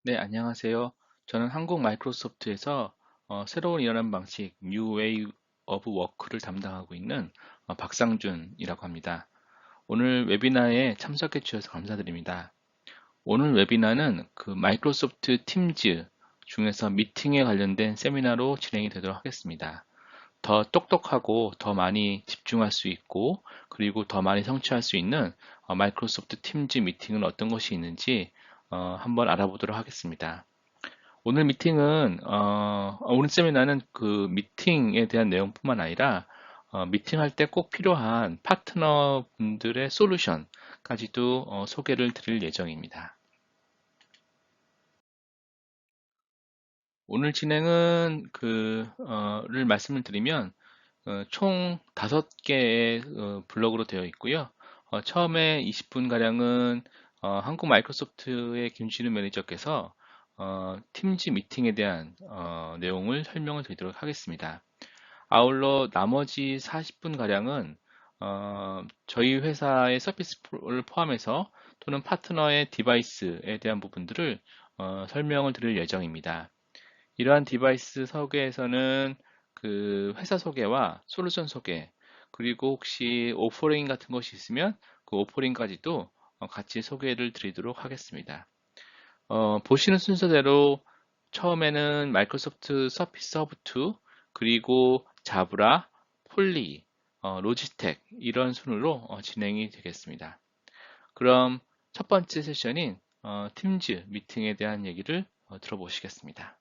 네, 안녕하세요. 저는 한국 마이크로소프트에서 새로운 일하는 방식, New Way of Work를 담당하고 있는 박상준이라고 합니다. 오늘 웨비나에 참석해 주셔서 감사드립니다. 오늘 웨비나는 그 마이크로소프트 팀즈 중에서 미팅에 관련된 세미나로 진행이 되도록 하겠습니다. 더 똑똑하고 더 많이 집중할 수 있고 그리고 더 많이 성취할 수 있는 마이크로소프트 팀즈 미팅은 어떤 것이 있는지 한번 알아보도록 하겠습니다. 오늘 세미나는 그 미팅에 대한 내용뿐만 아니라, 미팅할 때 꼭 필요한 파트너 분들의 솔루션까지도 소개를 드릴 예정입니다. 오늘 진행은 를 말씀을 드리면, 총 5개의 블록으로 되어 있고요. 처음에 20분가량은 한국 마이크로소프트의 김진우 매니저께서 팀즈 미팅에 대한 내용을 설명을 드리도록 하겠습니다. 아울러 나머지 40분가량은 저희 회사의 서비스를 포함해서 또는 파트너의 디바이스에 대한 부분들을 설명을 드릴 예정입니다. 이러한 디바이스 소개에서는 그 회사 소개와 솔루션 소개, 그리고 혹시 오퍼링 같은 것이 있으면 그 오퍼링까지도 같이 소개를 드리도록 하겠습니다. 보시는 순서대로 처음에는 마이크로소프트 서피스 허브 2, 그리고 자브라, 폴리, 로지텍 이런 순으로 진행이 되겠습니다. 그럼 첫 번째 세션인 팀즈 미팅에 대한 얘기를 들어보시겠습니다.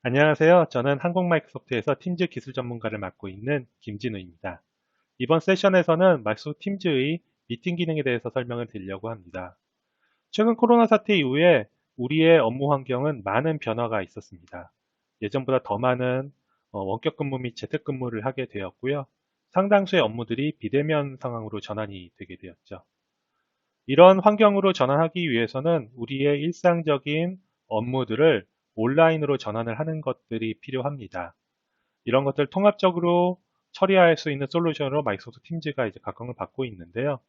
안녕하세요. 저는 한국 마이크로소프트에서 팀즈 기술 전문가를 맡고 있는 김진우입니다. 이번 세션에서는 마이크로소프트 팀즈의 미팅 기능에 대해서 설명을 드리려고 합니다. 최근 코로나 사태 이후에 우리의 업무 환경은 많은 변화가 있었습니다. 예전보다 더 많은 원격 근무 및 재택근무를 하게 되었고요. 상당수의 업무들이 비대면 상황으로 전환이 되게 되었죠. 이런 환경으로 전환하기 위해서는 우리의 일상적인 업무들을 온라인으로 전환을 하는 것들이 필요합니다. 이런 것들 통합적으로 처리할 수 있는 솔루션으로 마이크로소프트 팀즈가 이제 각광을 받고 있는데요.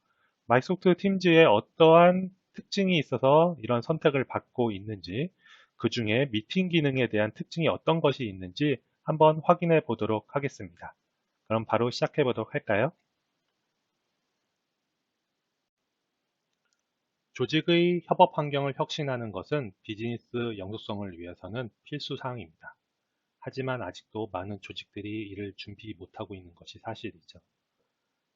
마이크로소프트 팀즈에 어떠한 특징이 있어서 이런 선택을 받고 있는지, 그 중에 미팅 기능에 대한 특징이 어떤 것이 있는지 한번 확인해 보도록 하겠습니다. 그럼 바로 시작해 보도록 할까요? 조직의 협업 환경을 혁신하는 것은 비즈니스 영속성을 위해서는 필수 사항입니다. 하지만 아직도 많은 조직들이 이를 준비 못하고 있는 것이 사실이죠.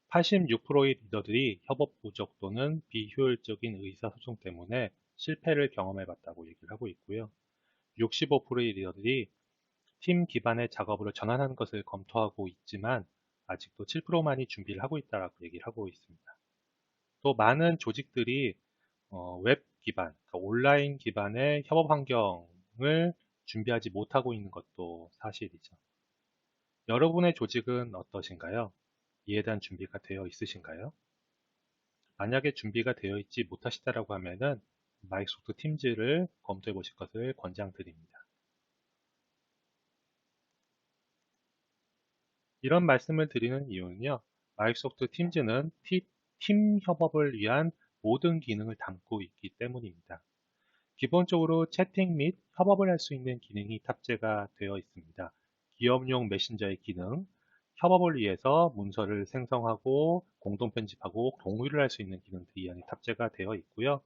86%의 리더들이 협업 부족 또는 비효율적인 의사소통 때문에 실패를 경험해봤다고 얘기를 하고 있고요. 65%의 리더들이 팀 기반의 작업으로 전환하는 것을 검토하고 있지만 아직도 7%만이 준비를 하고 있다고 얘기를 하고 있습니다. 또 많은 조직들이 웹 기반, 그러니까 온라인 기반의 협업 환경을 준비하지 못하고 있는 것도 사실이죠. 여러분의 조직은 어떠신가요? 이에 대한 준비가 되어 있으신가요? 만약에 준비가 되어 있지 못하시다라고 하면은 마이크로소프트 팀즈를 검토해 보실 것을 권장드립니다. 이런 말씀을 드리는 이유는요. 마이크로소프트 팀즈는 팀 협업을 위한 모든 기능을 담고 있기 때문입니다. 기본적으로 채팅 및 협업을 할 수 있는 기능이 탑재가 되어 있습니다. 기업용 메신저의 기능, 협업을 위해서 문서를 생성하고 공동 편집하고 공유를 할 수 있는 기능들이 이 안에 탑재가 되어 있고요.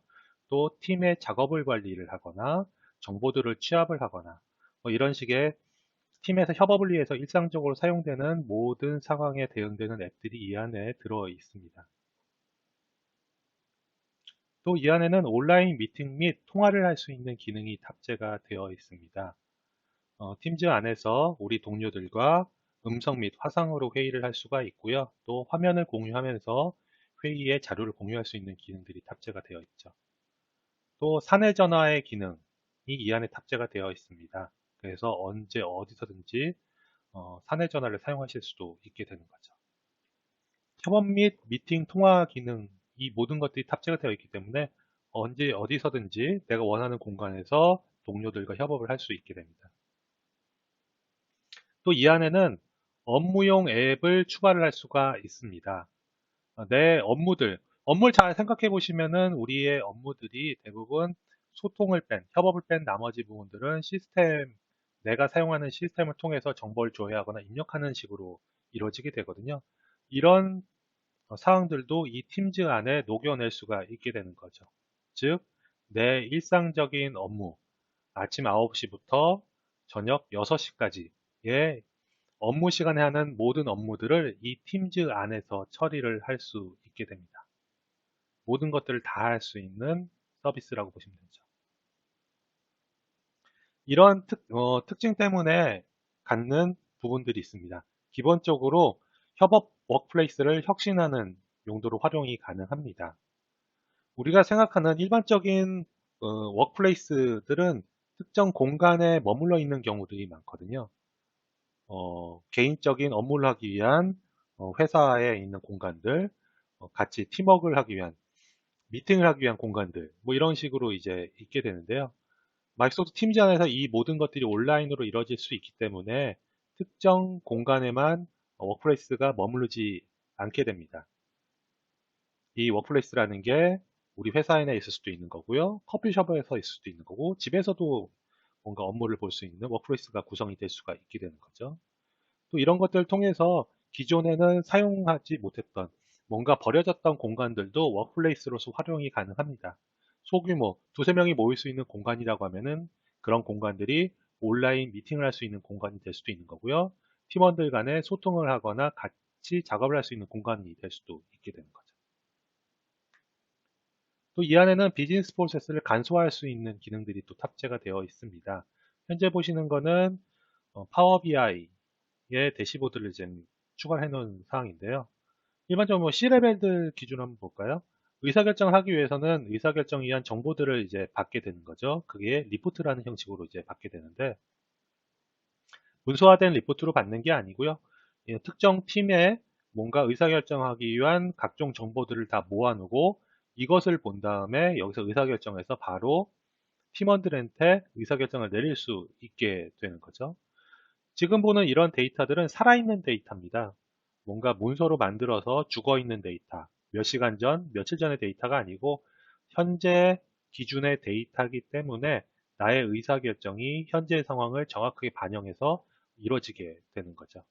또 팀의 작업을 관리를 하거나 정보들을 취합을 하거나 이런 식의 팀에서 협업을 위해서 일상적으로 사용되는 모든 상황에 대응되는 앱들이 이 안에 들어 있습니다. 또 이 안에는 온라인 미팅 및 통화를 할 수 있는 기능이 탑재가 되어 있습니다. 팀즈 안에서 우리 동료들과 음성 및 화상으로 회의를 할 수가 있고요. 또 화면을 공유하면서 회의의 자료를 공유할 수 있는 기능들이 탑재가 되어 있죠. 또 사내 전화의 기능이 이 안에 탑재가 되어 있습니다. 그래서 언제 어디서든지 사내 전화를 사용하실 수도 있게 되는 거죠. 협업 및 미팅 통화 기능 이 모든 것들이 탑재가 되어 있기 때문에 언제 어디서든지 내가 원하는 공간에서 동료들과 협업을 할 수 있게 됩니다. 또 이 안에는 업무용 앱을 추가를 할 수가 있습니다. 내 업무를 잘 생각해 보시면은 우리의 업무들이 대부분 협업을 뺀 나머지 부분들은 내가 사용하는 시스템을 통해서 정보를 조회하거나 입력하는 식으로 이루어지게 되거든요. 이런 사항들도 이 팀즈 안에 녹여낼 수가 있게 되는 거죠. 즉, 내 일상적인 업무, 아침 9시부터 저녁 6시까지의 업무 시간에 하는 모든 업무들을 이 팀즈 안에서 처리를 할 수 있게 됩니다. 모든 것들을 다 할 수 있는 서비스라고 보시면 되죠. 이런 특징 때문에 갖는 부분들이 있습니다. 기본적으로 협업 워크플레이스를 혁신하는 용도로 활용이 가능합니다. 우리가 생각하는 일반적인 워크플레이스들은 특정 공간에 머물러 있는 경우들이 많거든요. 개인적인 업무를 하기 위한 회사에 있는 공간들, 같이 팀워크를 하기 위한, 미팅을 하기 위한 공간들, 뭐 이런 식으로 이제 있게 되는데요. 마이크로소프트 팀즈 안에서 이 모든 것들이 온라인으로 이루어질 수 있기 때문에 특정 공간에만 워크플레이스가 머무르지 않게 됩니다. 이 워크플레이스라는 게 우리 회사 내에 있을 수도 있는 거고요. 커피숍에서 있을 수도 있는 거고, 집에서도 뭔가 업무를 볼 수 있는 워크플레이스가 구성이 될 수가 있게 되는 거죠. 또 이런 것들을 통해서 기존에는 사용하지 못했던 뭔가 버려졌던 공간들도 워크플레이스로서 활용이 가능합니다. 소규모 두세 명이 모일 수 있는 공간이라고 하면은 그런 공간들이 온라인 미팅을 할 수 있는 공간이 될 수도 있는 거고요. 팀원들 간에 소통을 하거나 같이 작업을 할 수 있는 공간이 될 수도 있게 되는 거죠. 또 이 안에는 비즈니스 프로세스를 간소화할 수 있는 기능들이 또 탑재가 되어 있습니다. 현재 보시는 거는 파워 BI의 대시보드를 지금 추가해 놓은 사항인데요. 일반적으로 뭐 C레벨들 기준으로 한번 볼까요? 의사결정을 하기 위해서는 의사결정을 위한 정보들을 이제 받게 되는 거죠. 그게 리포트라는 형식으로 이제 받게 되는데, 문서화된 리포트로 받는 게 아니고요. 특정 팀에 뭔가 의사결정하기 위한 각종 정보들을 다 모아놓고 이것을 본 다음에 여기서 의사결정해서 바로 팀원들한테 의사결정을 내릴 수 있게 되는 거죠. 지금 보는 이런 데이터들은 살아있는 데이터입니다. 뭔가 문서로 만들어서 죽어있는 데이터, 몇 시간 전, 며칠 전의 데이터가 아니고 현재 기준의 데이터이기 때문에 나의 의사결정이 현재 상황을 정확하게 반영해서 이루어지게 되는 거죠.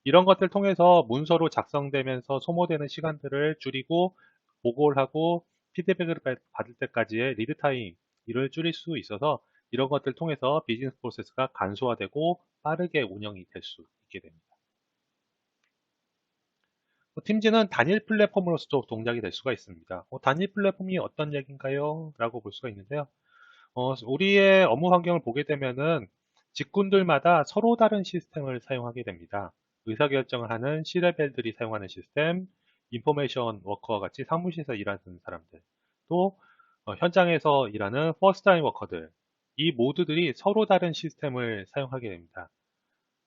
이런 것들 통해서 문서로 작성되면서 소모되는 시간들을 줄이고 보고를 하고 피드백을 받을 때까지의 리드 타임을 줄일 수 있어서 이런 것들 을 통해서 비즈니스 프로세스가 간소화되고 빠르게 운영이 될 수 있게 됩니다. 팀즈는 단일 플랫폼으로서도 동작이 될 수가 있습니다. 단일 플랫폼이 어떤 얘기인가요? 라고 볼 수가 있는데요. 우리의 업무 환경을 보게 되면은 직군들마다 서로 다른 시스템을 사용하게 됩니다. 의사결정을 하는 C레벨들이 사용하는 시스템, 인포메이션 워커와 같이 사무실에서 일하는 사람들, 또 현장에서 일하는 퍼스트라인 워커들, 이 모두들이 서로 다른 시스템을 사용하게 됩니다.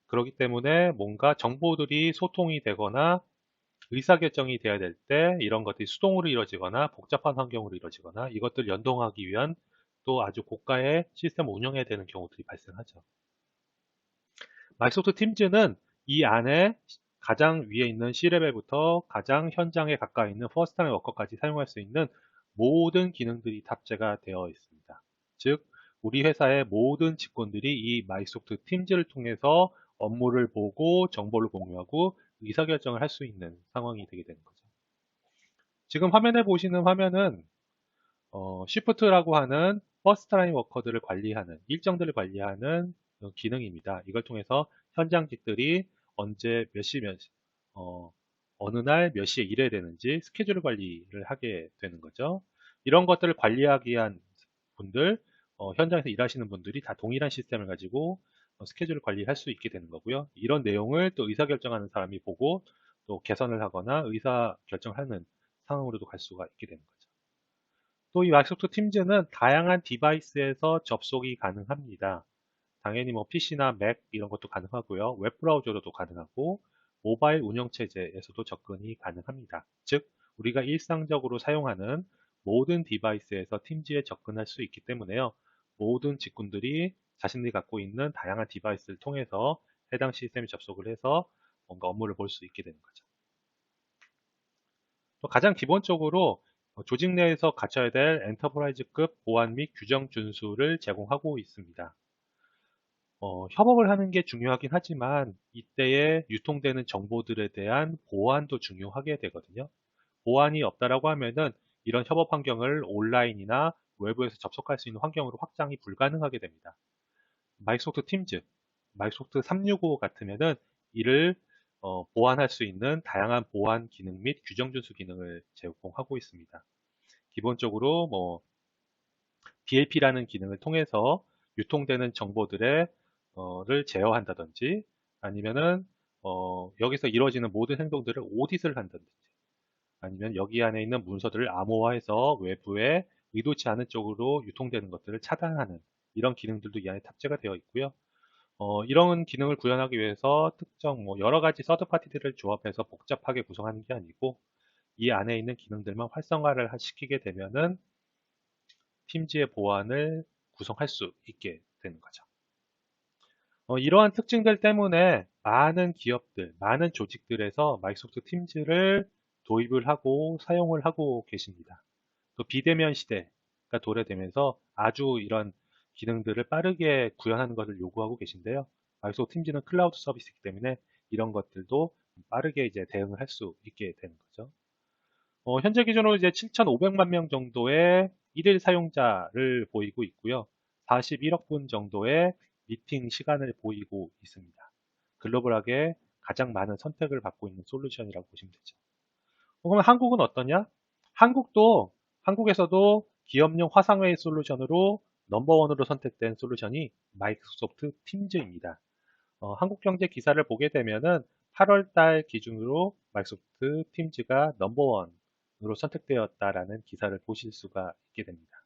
그렇기 때문에 뭔가 정보들이 소통이 되거나 의사결정이 돼야 될 때 이런 것들이 수동으로 이루어지거나 복잡한 환경으로 이루어지거나 이것들을 연동하기 위한 또 아주 고가의 시스템을 운영해야 되는 경우들이 발생하죠. 마이크로소프트 팀즈는 이 안에 가장 위에 있는 C레벨부터 가장 현장에 가까이 있는 퍼스트라인 워커까지 사용할 수 있는 모든 기능들이 탑재가 되어 있습니다. 즉, 우리 회사의 모든 직원들이 이 마이크로소프트 팀즈를 통해서 업무를 보고 정보를 공유하고 의사결정을 할 수 있는 상황이 되게 되는 거죠. 지금 화면에 보시는 화면은 Shift라고 하는 퍼스트라인 워커들을 관리하는 일정들을 관리하는 기능입니다. 이걸 통해서 현장직들이 언제 몇 시 몇 시, 어느 날 몇 시에 일해야 되는지 스케줄 관리를 하게 되는 거죠. 이런 것들을 관리하기 위한 분들, 현장에서 일하시는 분들이 다 동일한 시스템을 가지고 스케줄을 관리할 수 있게 되는 거고요. 이런 내용을 또 의사결정하는 사람이 보고 또 개선을 하거나 의사결정하는 상황으로도 갈 수가 있게 되는 거죠. 또 이 마이크로소프트 팀즈는 다양한 디바이스에서 접속이 가능합니다. 당연히 뭐 PC나 맥 이런 것도 가능하고요. 웹브라우저로도 가능하고 모바일 운영체제에서도 접근이 가능합니다. 즉, 우리가 일상적으로 사용하는 모든 디바이스에서 팀즈에 접근할 수 있기 때문에요. 모든 직군들이 자신들이 갖고 있는 다양한 디바이스를 통해서 해당 시스템에 접속을 해서 뭔가 업무를 볼 수 있게 되는 거죠. 또 가장 기본적으로 조직 내에서 갖춰야 될 엔터프라이즈급 보안 및 규정 준수를 제공하고 있습니다. 협업을 하는 게 중요하긴 하지만 이때에 유통되는 정보들에 대한 보안도 중요하게 되거든요. 보안이 없다라고 하면은 이런 협업 환경을 온라인이나 외부에서 접속할 수 있는 환경으로 확장이 불가능하게 됩니다. 마이크로소프트 팀즈, 마이크로소프트 365 같으면은 이를 보완할 수 있는 다양한 보안 기능 및 규정 준수 기능을 제공하고 있습니다. 기본적으로 뭐 DLP라는 기능을 통해서 유통되는 정보들을 제어한다든지 아니면은 여기서 이루어지는 모든 행동들을 오디트를 한다든지 아니면 여기 안에 있는 문서들을 암호화해서 외부에 의도치 않은 쪽으로 유통되는 것들을 차단하는 이런 기능들도 이 안에 탑재가 되어 있고요. 이런 기능을 구현하기 위해서 특정 뭐 여러 가지 서드 파티들을 조합해서 복잡하게 구성하는 게 아니고 이 안에 있는 기능들만 활성화를 시키게 되면은 팀즈의 보안을 구성할 수 있게 되는 거죠. 이러한 특징들 때문에 많은 기업들, 많은 조직들에서 마이크로소프트 팀즈를 도입을 하고 사용을 하고 계십니다. 또 비대면 시대가 도래되면서 아주 이런 기능들을 빠르게 구현하는 것을 요구하고 계신데요. 마이크로소프트 팀즈는 클라우드 서비스이기 때문에 이런 것들도 빠르게 이제 대응을 할 수 있게 되는 거죠. 현재 기준으로 이제 7,500만 명 정도의 일일 사용자를 보이고 있고요. 41억 분 정도의 미팅 시간을 보이고 있습니다. 글로벌하게 가장 많은 선택을 받고 있는 솔루션이라고 보시면 되죠. 그러면 한국은 어떠냐? 한국에서도 기업용 화상회의 솔루션으로 넘버원으로 선택된 솔루션이 마이크로소프트 팀즈입니다. 한국경제 기사를 보게 되면은 8월 달 기준으로 마이크로소프트 팀즈가 넘버원으로 선택되었다라는 기사를 보실 수가 있게 됩니다.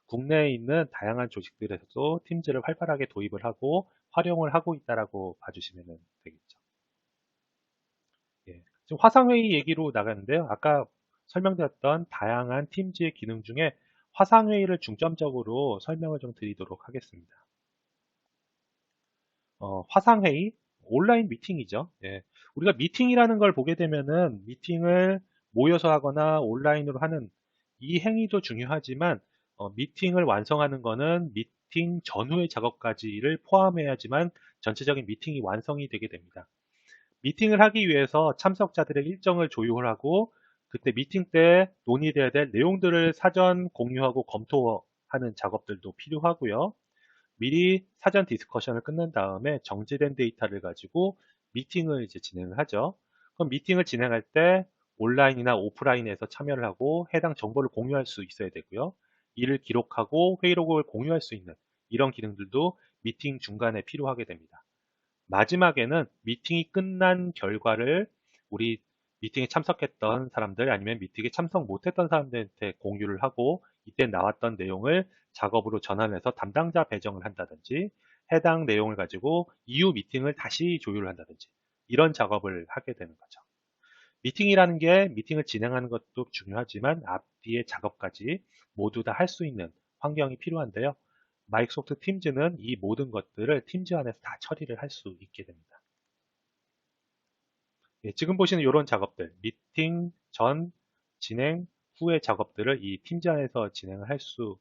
국내에 있는 다양한 조직들에서도 팀즈를 활발하게 도입을 하고 활용을 하고 있다라고 봐주시면 되겠죠. 예. 지금 화상회의 얘기로 나가는데요. 아까 설명드렸던 다양한 팀즈의 기능 중에 화상회의를 중점적으로 설명을 좀 드리도록 하겠습니다. 화상회의, 온라인 미팅이죠. 예. 우리가 미팅이라는 걸 보게 되면은 미팅을 모여서 하거나 온라인으로 하는 이 행위도 중요하지만 미팅을 완성하는 거는 미팅 전후의 작업까지를 포함해야지만 전체적인 미팅이 완성이 되게 됩니다. 미팅을 하기 위해서 참석자들의 일정을 조율을 하고 그때 미팅 때 논의돼야 될 내용들을 사전 공유하고 검토하는 작업들도 필요하고요. 미리 사전 디스커션을 끝낸 다음에 정제된 데이터를 가지고 미팅을 이제 진행을 하죠. 그럼 미팅을 진행할 때 온라인이나 오프라인에서 참여를 하고 해당 정보를 공유할 수 있어야 되고요. 이를 기록하고 회의록을 공유할 수 있는 이런 기능들도 미팅 중간에 필요하게 됩니다. 마지막에는 미팅이 끝난 결과를 우리 미팅에 참석했던 사람들 아니면 미팅에 참석 못했던 사람들한테 공유를 하고 이때 나왔던 내용을 작업으로 전환해서 담당자 배정을 한다든지 해당 내용을 가지고 이후 미팅을 다시 조율을 한다든지 이런 작업을 하게 되는 거죠. 미팅이라는 게 미팅을 진행하는 것도 중요하지만 앞뒤의 작업까지 모두 다 할 수 있는 환경이 필요한데요. 마이크로소프트 팀즈는 이 모든 것들을 팀즈 안에서 다 처리를 할 수 있게 됩니다. 예, 지금 보시는 이런 작업들, 미팅 전, 진행, 후의 작업들을 이 팀즈 안에서 진행을 할 수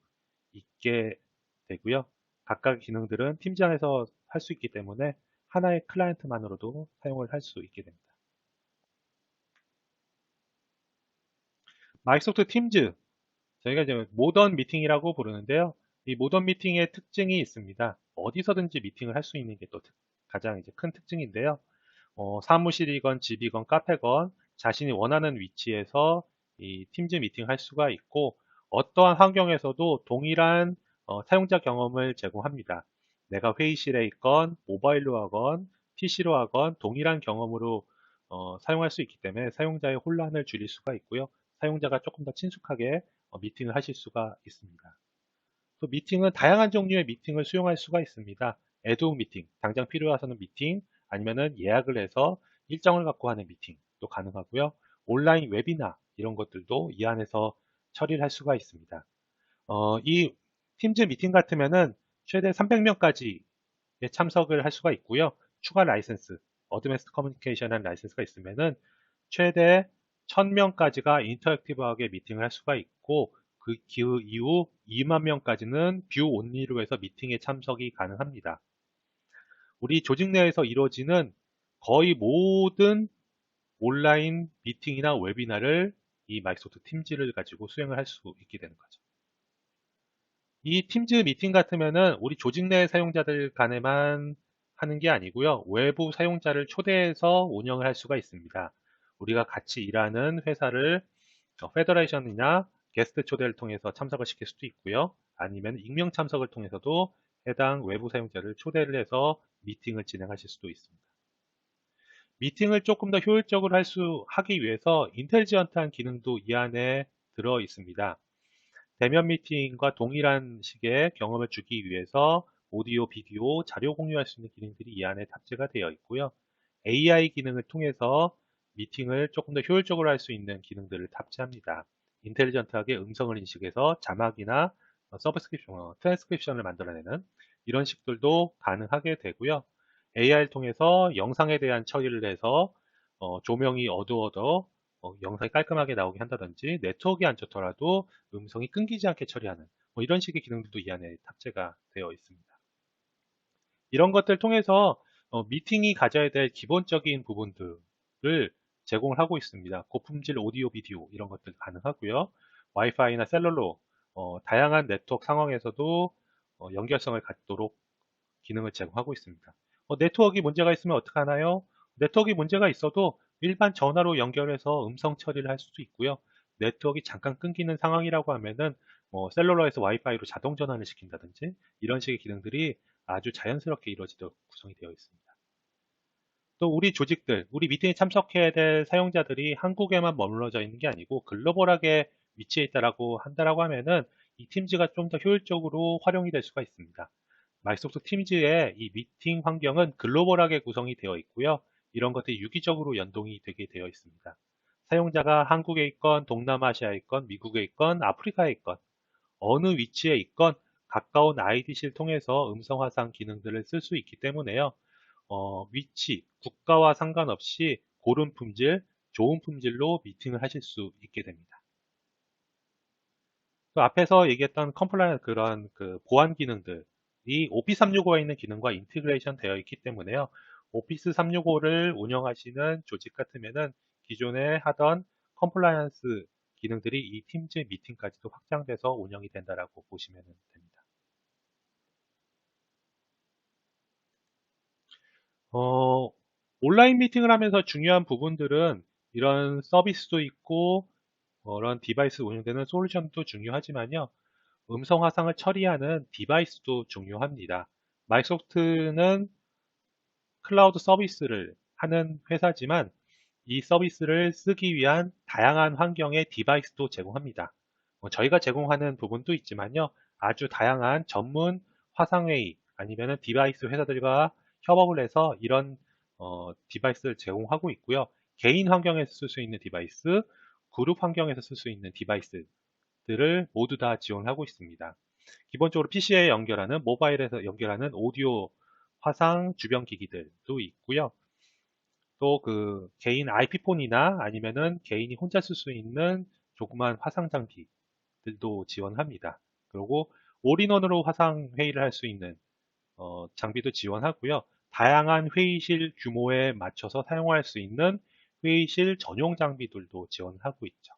있게 되고요. 각각 기능들은 팀즈 안에서 할 수 있기 때문에 하나의 클라이언트만으로도 사용을 할 수 있게 됩니다. 마이크로소프트 팀즈, 저희가 이제 모던 미팅이라고 부르는데요. 이 모던 미팅의 특징이 있습니다. 어디서든지 미팅을 할 수 있는 게 또 가장 이제 큰 특징인데요. 사무실이건 집이건 카페건 자신이 원하는 위치에서 이 팀즈 미팅을 할 수가 있고 어떠한 환경에서도 동일한 사용자 경험을 제공합니다. 내가 회의실에 있건 모바일로 하건 PC로 하건 동일한 경험으로 사용할 수 있기 때문에 사용자의 혼란을 줄일 수가 있고요. 사용자가 조금 더 친숙하게 미팅을 하실 수가 있습니다. 또 미팅은 다양한 종류의 미팅을 수용할 수가 있습니다. 애드옥 미팅, 당장 필요해서는 미팅, 아니면은 예약을 해서 일정을 갖고 하는 미팅도 가능하고요. 온라인 웨비나 이런 것들도 이 안에서 처리를 할 수가 있습니다. 이 팀즈 미팅 같으면은 최대 300명까지 참석을 할 수가 있고요. 추가 라이센스, 어드밴스드 커뮤니케이션한 라이센스가 있으면은 최대 1000명까지가 인터랙티브하게 미팅을 할 수가 있고 그 이후 2만 명까지는 뷰 온리로 해서 미팅에 참석이 가능합니다. 우리 조직 내에서 이루어지는 거의 모든 온라인 미팅이나 웨비나를 이 마이크로소프트 팀즈를 가지고 수행을 할 수 있게 되는 거죠. 이 팀즈 미팅 같으면은 우리 조직 내 사용자들 간에만 하는 게 아니고요. 외부 사용자를 초대해서 운영을 할 수가 있습니다. 우리가 같이 일하는 회사를 페더레이션이나 게스트 초대를 통해서 참석을 시킬 수도 있고요. 아니면 익명 참석을 통해서도 해당 외부 사용자를 초대를 해서 미팅을 진행하실 수도 있습니다. 미팅을 조금 더 효율적으로 하기 위해서 인텔리전트한 기능도 이 안에 들어 있습니다. 대면 미팅과 동일한 식의 경험을 주기 위해서 오디오, 비디오, 자료 공유할 수 있는 기능들이 이 안에 탑재가 되어 있고요. AI 기능을 통해서 미팅을 조금 더 효율적으로 할 수 있는 기능들을 탑재합니다. 인텔리전트하게 음성을 인식해서 자막이나 트랜스크립션을 만들어내는 이런 식들도 가능하게 되고요. AI를 통해서 영상에 대한 처리를 해서 조명이 어두워도 영상이 깔끔하게 나오게 한다든지 네트워크가 안 좋더라도 음성이 끊기지 않게 처리하는 이런 식의 기능들도 이 안에 탑재가 되어 있습니다. 이런 것들 통해서 미팅이 가져야 될 기본적인 부분들을 제공을 하고 있습니다. 고품질 오디오, 비디오 이런 것들 가능하고요. 와이파이나 셀룰러 다양한 네트워크 상황에서도 연결성을 갖도록 기능을 제공하고 있습니다. 네트워크에 문제가 있으면 어떻게 하나요? 네트워크에 문제가 있어도 일반 전화로 연결해서 음성 처리를 할 수도 있고요. 네트워크가 잠깐 끊기는 상황이라고 하면은 셀룰러에서 와이파이로 자동 전환을 시킨다든지 이런 식의 기능들이 아주 자연스럽게 이루어지도록 구성이 되어 있습니다. 또 우리 조직들, 우리 미팅에 참석해야 될 사용자들이 한국에만 머물러져 있는 게 아니고 글로벌하게 위치해 있다라고 한다라고 하면은 이 팀즈가 좀 더 효율적으로 활용이 될 수가 있습니다. 마이크로소프트 팀즈의 이 미팅 환경은 글로벌하게 구성이 되어 있고요. 이런 것들이 유기적으로 연동이 되게 되어 있습니다. 사용자가 한국에 있건 동남아시아에 있건 미국에 있건 아프리카에 있건 어느 위치에 있건 가까운 IDC를 통해서 음성 화상 기능들을 쓸 수 있기 때문에요. 위치, 국가와 상관없이 고른 품질, 좋은 품질로 미팅을 하실 수 있게 됩니다. 또 앞에서 얘기했던 컴플라이언스 그런 그 보안 기능들이 오피스 365에 있는 기능과 인티그레이션 되어 있기 때문에요. 오피스 365를 운영하시는 조직 같으면은 기존에 하던 컴플라이언스 기능들이 이 팀즈 미팅까지도 확장돼서 운영이 된다라고 보시면 됩니다. 온라인 미팅을 하면서 중요한 부분들은 이런 서비스도 있고 그런 디바이스 운영되는 솔루션도 중요하지만요. 음성 화상을 처리하는 디바이스도 중요합니다. 마이크로소프트는 클라우드 서비스를 하는 회사지만 이 서비스를 쓰기 위한 다양한 환경의 디바이스도 제공합니다. 저희가 제공하는 부분도 있지만요. 아주 다양한 전문 화상회의 아니면 디바이스 회사들과 협업을 해서 이런 디바이스를 제공하고 있고요. 개인 환경에서 쓸 수 있는 디바이스, 그룹 환경에서 쓸 수 있는 디바이스들을 모두 다 지원하고 있습니다. 기본적으로 PC에 연결하는 모바일에서 연결하는 오디오 화상 주변 기기들도 있고요. 또 그 개인 IP폰이나 아니면은 개인이 혼자 쓸 수 있는 조그만 화상 장비들도 지원합니다. 그리고 올인원으로 화상 회의를 할 수 있는 장비도 지원하고요. 다양한 회의실 규모에 맞춰서 사용할 수 있는 회의실 전용 장비들도 지원하고 있죠.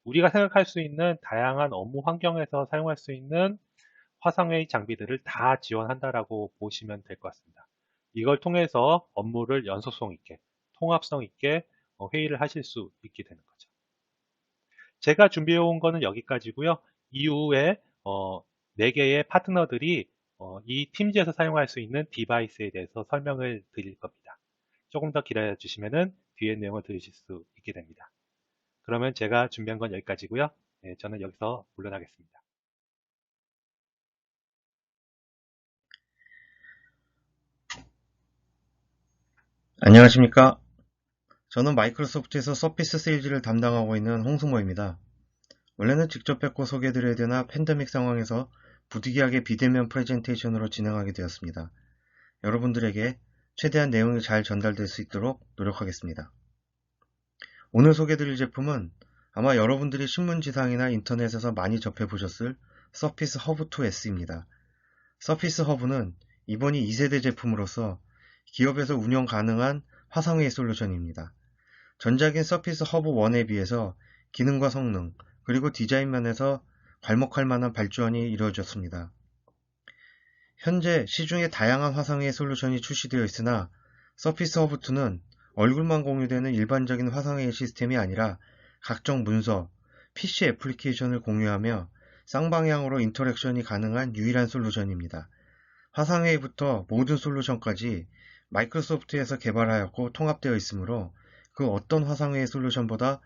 우리가 생각할 수 있는 다양한 업무 환경에서 사용할 수 있는 화상회의 장비들을 다 지원한다라고 보시면 될 것 같습니다. 이걸 통해서 업무를 연속성 있게, 통합성 있게 회의를 하실 수 있게 되는 거죠. 제가 준비해 온 거는 여기까지고요. 이후에 4개의 파트너들이 이 팀즈에서 사용할 수 있는 디바이스에 대해서 설명을 드릴 겁니다. 조금 더 기다려 주시면 뒤에 내용을 들으실 수 있게 됩니다. 그러면 제가 준비한 건 여기까지고요. 네, 저는 여기서 물러나겠습니다. 안녕하십니까. 저는 마이크로소프트에서 서피스 세일즈를 담당하고 있는 홍승모입니다. 원래는 직접 뵙고 소개해드려야 되나 팬데믹 상황에서 부득이하게 비대면 프레젠테이션으로 진행하게 되었습니다. 여러분들에게 최대한 내용이 잘 전달될 수 있도록 노력하겠습니다. 오늘 소개드릴 제품은 아마 여러분들이 신문지상이나 인터넷에서 많이 접해보셨을 서피스 허브 2S입니다. 서피스 허브는 이번이 2세대 제품으로서 기업에서 운영 가능한 화상회의 솔루션입니다. 전작인 서피스 허브 1에 비해서 기능과 성능, 그리고 디자인 면에서 괄목할 만한 발전이 이루어졌습니다. 현재 시중에 다양한 화상회의 솔루션이 출시되어 있으나 서피스 허브 2는 얼굴만 공유되는 일반적인 화상회의 시스템이 아니라 각종 문서, PC 애플리케이션을 공유하며 쌍방향으로 인터랙션이 가능한 유일한 솔루션입니다. 화상회의부터 모든 솔루션까지 마이크로소프트에서 개발하였고 통합되어 있으므로 그 어떤 화상회의 솔루션보다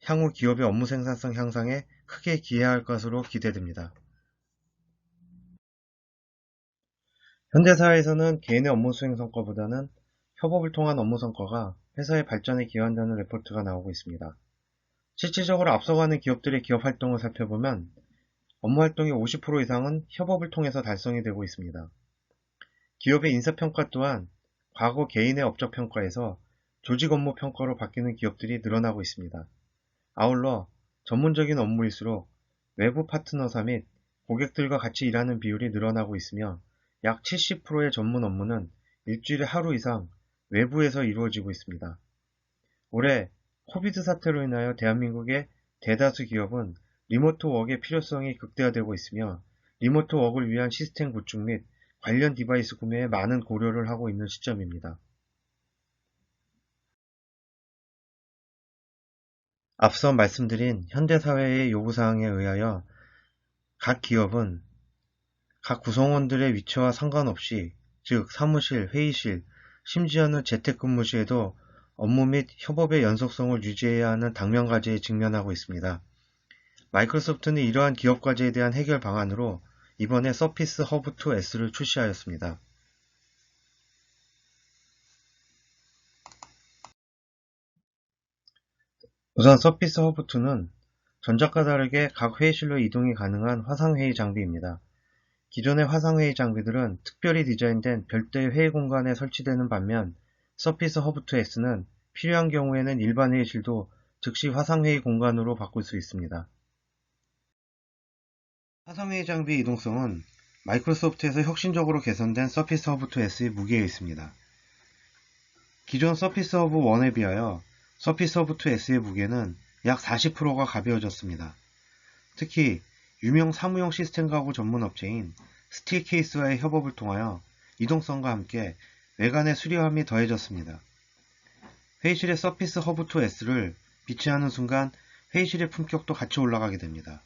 향후 기업의 업무 생산성 향상에 크게 기여할 것으로 기대됩니다. 현대사회에서는 개인의 업무 수행 성과보다는 협업을 통한 업무 성과가 회사의 발전에 기여한다는 레포트가 나오고 있습니다. 실질적으로 앞서가는 기업들의 기업 활동을 살펴보면 업무 활동의 50% 이상은 협업을 통해서 달성이 되고 있습니다. 기업의 인사평가 또한 과거 개인의 업적 평가에서 조직 업무 평가로 바뀌는 기업들이 늘어나고 있습니다. 아울러 전문적인 업무일수록 외부 파트너사 및 고객들과 같이 일하는 비율이 늘어나고 있으며 약 70%의 전문 업무는 일주일에 하루 이상 외부에서 이루어지고 있습니다. 올해 코비드 사태로 인하여 대한민국의 대다수 기업은 리모트 워크의 필요성이 극대화되고 있으며 리모트 워크를 위한 시스템 구축 및 관련 디바이스 구매에 많은 고려를 하고 있는 시점입니다. 앞서 말씀드린 현대사회의 요구사항에 의하여 각 기업은 각 구성원들의 위치와 상관없이 즉 사무실, 회의실, 심지어는 재택근무 시에도 업무 및 협업의 연속성을 유지해야 하는 당면 과제에 직면하고 있습니다. 마이크로소프트는 이러한 기업 과제에 대한 해결 방안으로 이번에 서피스 허브 2S를 출시하였습니다. 우선 서피스 허브 2는 전작과 다르게 각 회의실로 이동이 가능한 화상회의 장비입니다. 기존의 화상회의 장비들은 특별히 디자인된 별도의 회의 공간에 설치되는 반면 서피스 허브 2S는 필요한 경우에는 일반 회의실도 즉시 화상회의 공간으로 바꿀 수 있습니다. 화상회의 장비 이동성은 마이크로소프트에서 혁신적으로 개선된 서피스 허브 2S의 무게에 있습니다. 기존 서피스 허브 1에 비하여 서피스 허브 2S의 무게는 약 40%가 가벼워졌습니다. 특히 유명 사무용 시스템 가구 전문 업체인 스틸케이스와의 협업을 통하여 이동성과 함께 외관의 수려함이 더해졌습니다. 회의실의 서피스 허브 2S를 비치하는 순간 회의실의 품격도 같이 올라가게 됩니다.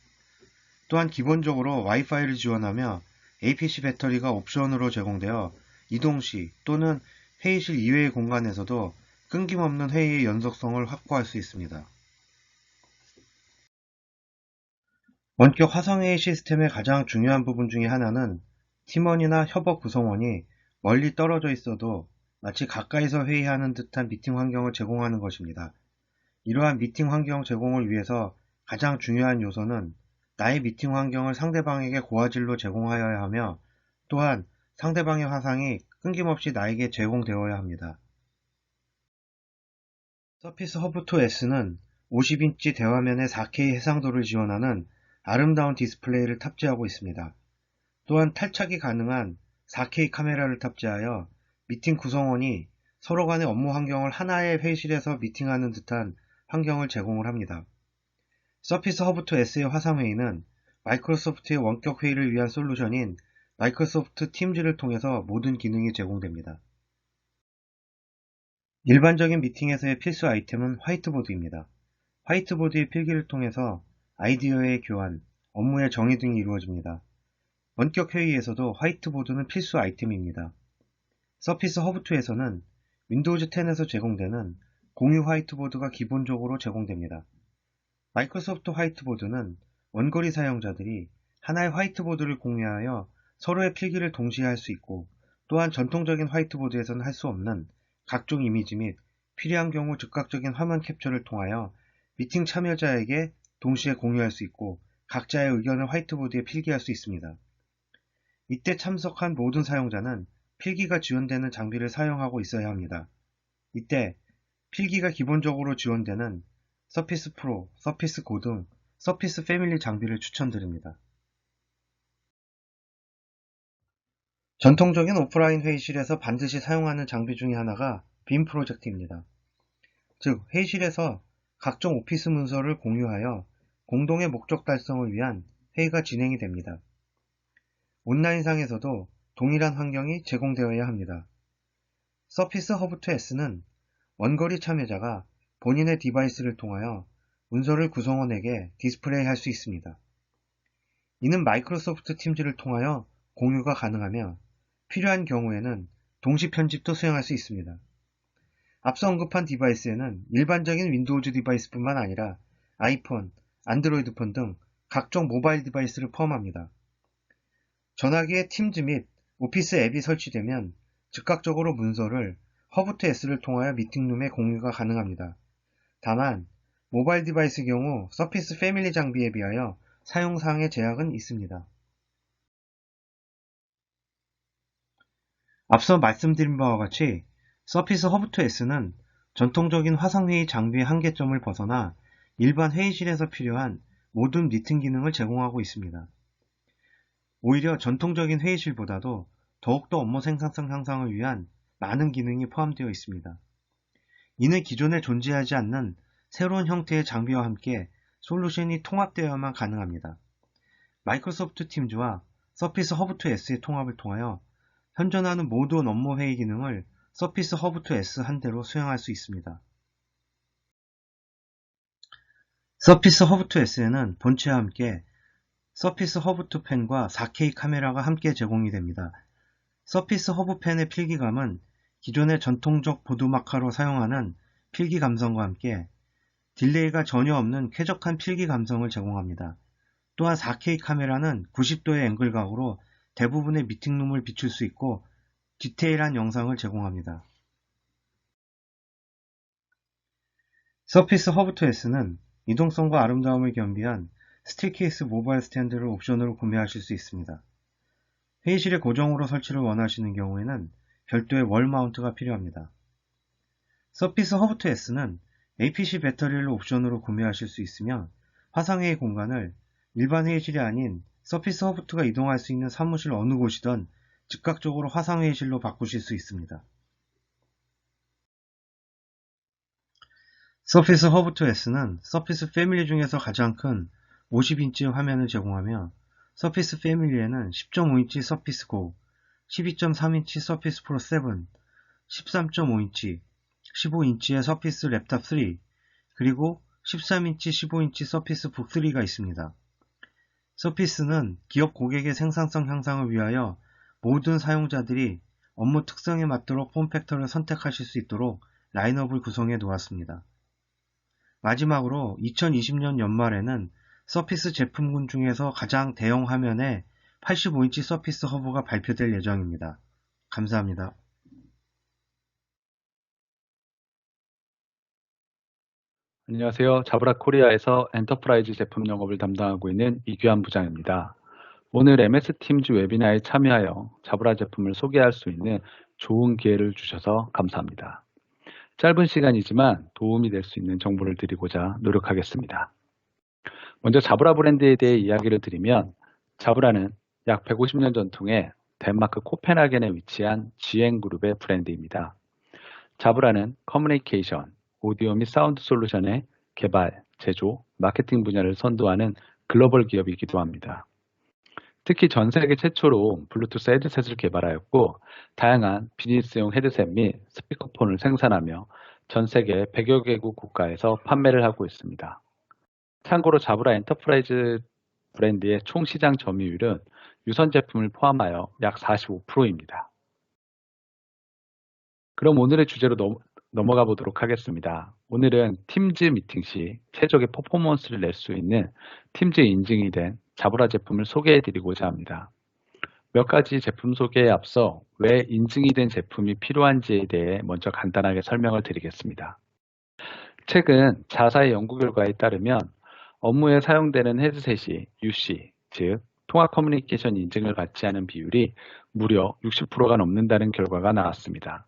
또한 기본적으로 와이파이를 지원하며 APC 배터리가 옵션으로 제공되어 이동 시 또는 회의실 이외의 공간에서도 끊김없는 회의의 연속성을 확보할 수 있습니다. 원격 화상회의 시스템의 가장 중요한 부분 중에 하나는 팀원이나 협업 구성원이 멀리 떨어져 있어도 마치 가까이서 회의하는 듯한 미팅 환경을 제공하는 것입니다. 이러한 미팅 환경 제공을 위해서 가장 중요한 요소는 나의 미팅 환경을 상대방에게 고화질로 제공하여야 하며 또한 상대방의 화상이 끊김없이 나에게 제공되어야 합니다. 서피스 허브 2S는 50인치 대화면의 4K 해상도를 지원하는 아름다운 디스플레이를 탑재하고 있습니다. 또한 탈착이 가능한 4K 카메라를 탑재하여 미팅 구성원이 서로 간의 업무 환경을 하나의 회의실에서 미팅하는 듯한 환경을 제공을 합니다. 서피스 허브 2S의 화상회의는 마이크로소프트의 원격 회의를 위한 솔루션인 마이크로소프트 팀즈를 통해서 모든 기능이 제공됩니다. 일반적인 미팅에서의 필수 아이템은 화이트보드입니다. 화이트보드의 필기를 통해서 아이디어의 교환, 업무의 정의 등이 이루어집니다. 원격 회의에서도 화이트보드는 필수 아이템입니다. 서피스 허브 2에서는 윈도우즈 10에서 제공되는 공유 화이트보드가 기본적으로 제공됩니다. 마이크로소프트 화이트보드는 원거리 사용자들이 하나의 화이트보드를 공유하여 서로의 필기를 동시에 할 수 있고 또한 전통적인 화이트보드에서는 할 수 없는 각종 이미지 및 필요한 경우 즉각적인 화면 캡처를 통하여 미팅 참여자에게 동시에 공유할 수 있고 각자의 의견을 화이트보드에 필기할 수 있습니다. 이때 참석한 모든 사용자는 필기가 지원되는 장비를 사용하고 있어야 합니다. 이때 필기가 기본적으로 지원되는 서피스 프로, 서피스 고 등 서피스 패밀리 장비를 추천드립니다. 전통적인 오프라인 회의실에서 반드시 사용하는 장비 중에 하나가 빔 프로젝트입니다. 즉, 회의실에서 각종 오피스 문서를 공유하여 공동의 목적 달성을 위한 회의가 진행이 됩니다. 온라인상에서도 동일한 환경이 제공되어야 합니다. 서피스 허브2S는 원거리 참여자가 본인의 디바이스를 통하여 문서를 구성원에게 디스플레이할 수 있습니다. 이는 마이크로소프트 팀즈를 통하여 공유가 가능하며 필요한 경우에는 동시 편집도 수행할 수 있습니다. 앞서 언급한 디바이스에는 일반적인 윈도우즈 디바이스뿐만 아니라 아이폰, 안드로이드폰 등 각종 모바일 디바이스를 포함합니다. 전화기에 팀즈 및 오피스 앱이 설치되면 즉각적으로 문서를 허브2S를 통하여 미팅룸에 공유가 가능합니다. 다만 모바일 디바이스 경우 서피스 패밀리 장비에 비하여 사용사항의 제약은 있습니다. 앞서 말씀드린 바와 같이 서피스 허브2S는 전통적인 화상회의 장비의 한계점을 벗어나 일반 회의실에서 필요한 모든 미팅 기능을 제공하고 있습니다. 오히려 전통적인 회의실보다도 더욱더 업무 생산성 향상을 위한 많은 기능이 포함되어 있습니다. 이는 기존에 존재하지 않는 새로운 형태의 장비와 함께 솔루션이 통합되어야만 가능합니다. 마이크로소프트 팀즈와 서피스 허브2S의 통합을 통하여 현존하는 모든 업무 회의 기능을 서피스 허브2S 한 대로 수행할 수 있습니다. 서피스 허브2S에는 본체와 함께 서피스 허브2 펜과 4K 카메라가 함께 제공이 됩니다. 서피스 허브 펜의 필기감은 기존의 전통적 보드마카로 사용하는 필기 감성과 함께 딜레이가 전혀 없는 쾌적한 필기 감성을 제공합니다. 또한 4K 카메라는 90도의 앵글 각으로 대부분의 미팅룸을 비출 수 있고 디테일한 영상을 제공합니다. 서피스 허브2S는 이동성과 아름다움을 겸비한 스틸케이스 모바일 스탠드를 옵션으로 구매하실 수 있습니다. 회의실에 고정으로 설치를 원하시는 경우에는 별도의 월 마운트가 필요합니다. 서피스 허브2S는 APC 배터리를 옵션으로 구매하실 수 있으며 화상회의 공간을 일반 회의실이 아닌 서피스 허브2가 이동할 수 있는 사무실 어느 곳이든 즉각적으로 화상회의실로 바꾸실 수 있습니다. 서피스 허브2S는 서피스 패밀리 중에서 가장 큰 50인치 화면을 제공하며 서피스 패밀리에는 10.5인치 서피스 고, 12.3인치 서피스 프로 7, 13.5인치, 15인치의 서피스 랩탑 3, 그리고 13인치, 15인치 서피스 북 3가 있습니다. 서피스는 기업 고객의 생산성 향상을 위하여 모든 사용자들이 업무 특성에 맞도록 폼팩터를 선택하실 수 있도록 라인업을 구성해 놓았습니다. 마지막으로 2020년 연말에는 서피스 제품군 중에서 가장 대형 화면의 85인치 서피스 허브가 발표될 예정입니다. 감사합니다. 안녕하세요. 자브라 코리아에서 엔터프라이즈 제품 영업을 담당하고 있는 이규환 부장입니다. 오늘 MS 팀즈 웨비나에 참여하여 자브라 제품을 소개할 수 있는 좋은 기회를 주셔서 감사합니다. 짧은 시간이지만 도움이 될 수 있는 정보를 드리고자 노력하겠습니다. 먼저 자브라 브랜드에 대해 이야기를 드리면 자브라는 약 150년 전통의 덴마크 코펜하겐에 위치한 GN그룹의 브랜드입니다. 자브라는 커뮤니케이션, 오디오 및 사운드 솔루션의 개발, 제조, 마케팅 분야를 선도하는 글로벌 기업이기도 합니다. 특히 전 세계 최초로 블루투스 헤드셋을 개발하였고 다양한 비즈니스용 헤드셋 및 스피커폰을 생산하며 전 세계 100여 개국 국가에서 판매를 하고 있습니다. 참고로 자브라 엔터프라이즈 브랜드의 총 시장 점유율은 유선 제품을 포함하여 약 45%입니다. 그럼 오늘의 주제로 넘어가 보도록 하겠습니다. 오늘은 팀즈 미팅 시 최적의 퍼포먼스를 낼 수 있는 팀즈 인증이 된 자브라 제품을 소개해 드리고자 합니다. 몇 가지 제품 소개에 앞서 왜 인증이 된 제품이 필요한지에 대해 먼저 간단하게 설명을 드리겠습니다. 최근 자사의 연구 결과에 따르면 업무에 사용되는 헤드셋이 UC, 즉 통화 커뮤니케이션 인증을 받지 않은 비율이 무려 60%가 넘는다는 결과가 나왔습니다.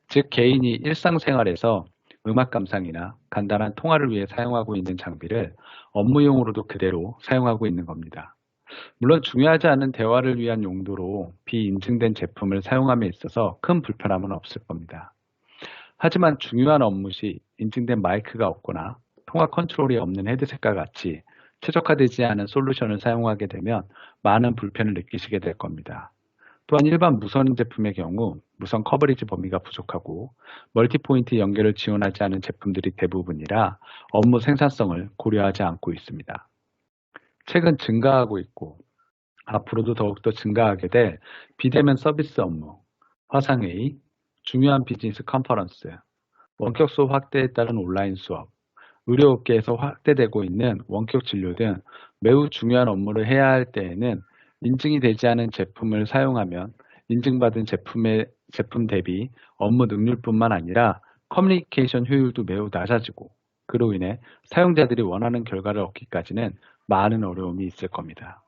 즉 개인이 일상생활에서 음악 감상이나 간단한 통화를 위해 사용하고 있는 장비를 업무용으로도 그대로 사용하고 있는 겁니다. 물론 중요하지 않은 대화를 위한 용도로 비인증된 제품을 사용함에 있어서 큰 불편함은 없을 겁니다. 하지만 중요한 업무 시 인증된 마이크가 없거나 통화 컨트롤이 없는 헤드셋과 같이 최적화되지 않은 솔루션을 사용하게 되면 많은 불편을 느끼시게 될 겁니다. 또한 일반 무선 제품의 경우 무선 커버리지 범위가 부족하고 멀티포인트 연결을 지원하지 않은 제품들이 대부분이라 업무 생산성을 고려하지 않고 있습니다. 최근 증가하고 있고 앞으로도 더욱더 증가하게 될 비대면 서비스 업무, 화상회의, 중요한 비즈니스 컨퍼런스, 원격 수업 확대에 따른 온라인 수업, 의료업계에서 확대되고 있는 원격 진료 등 매우 중요한 업무를 해야 할 때에는 인증이 되지 않은 제품을 사용하면 인증받은 제품 대비 업무 능률뿐만 아니라 커뮤니케이션 효율도 매우 낮아지고 그로 인해 사용자들이 원하는 결과를 얻기까지는 많은 어려움이 있을 겁니다.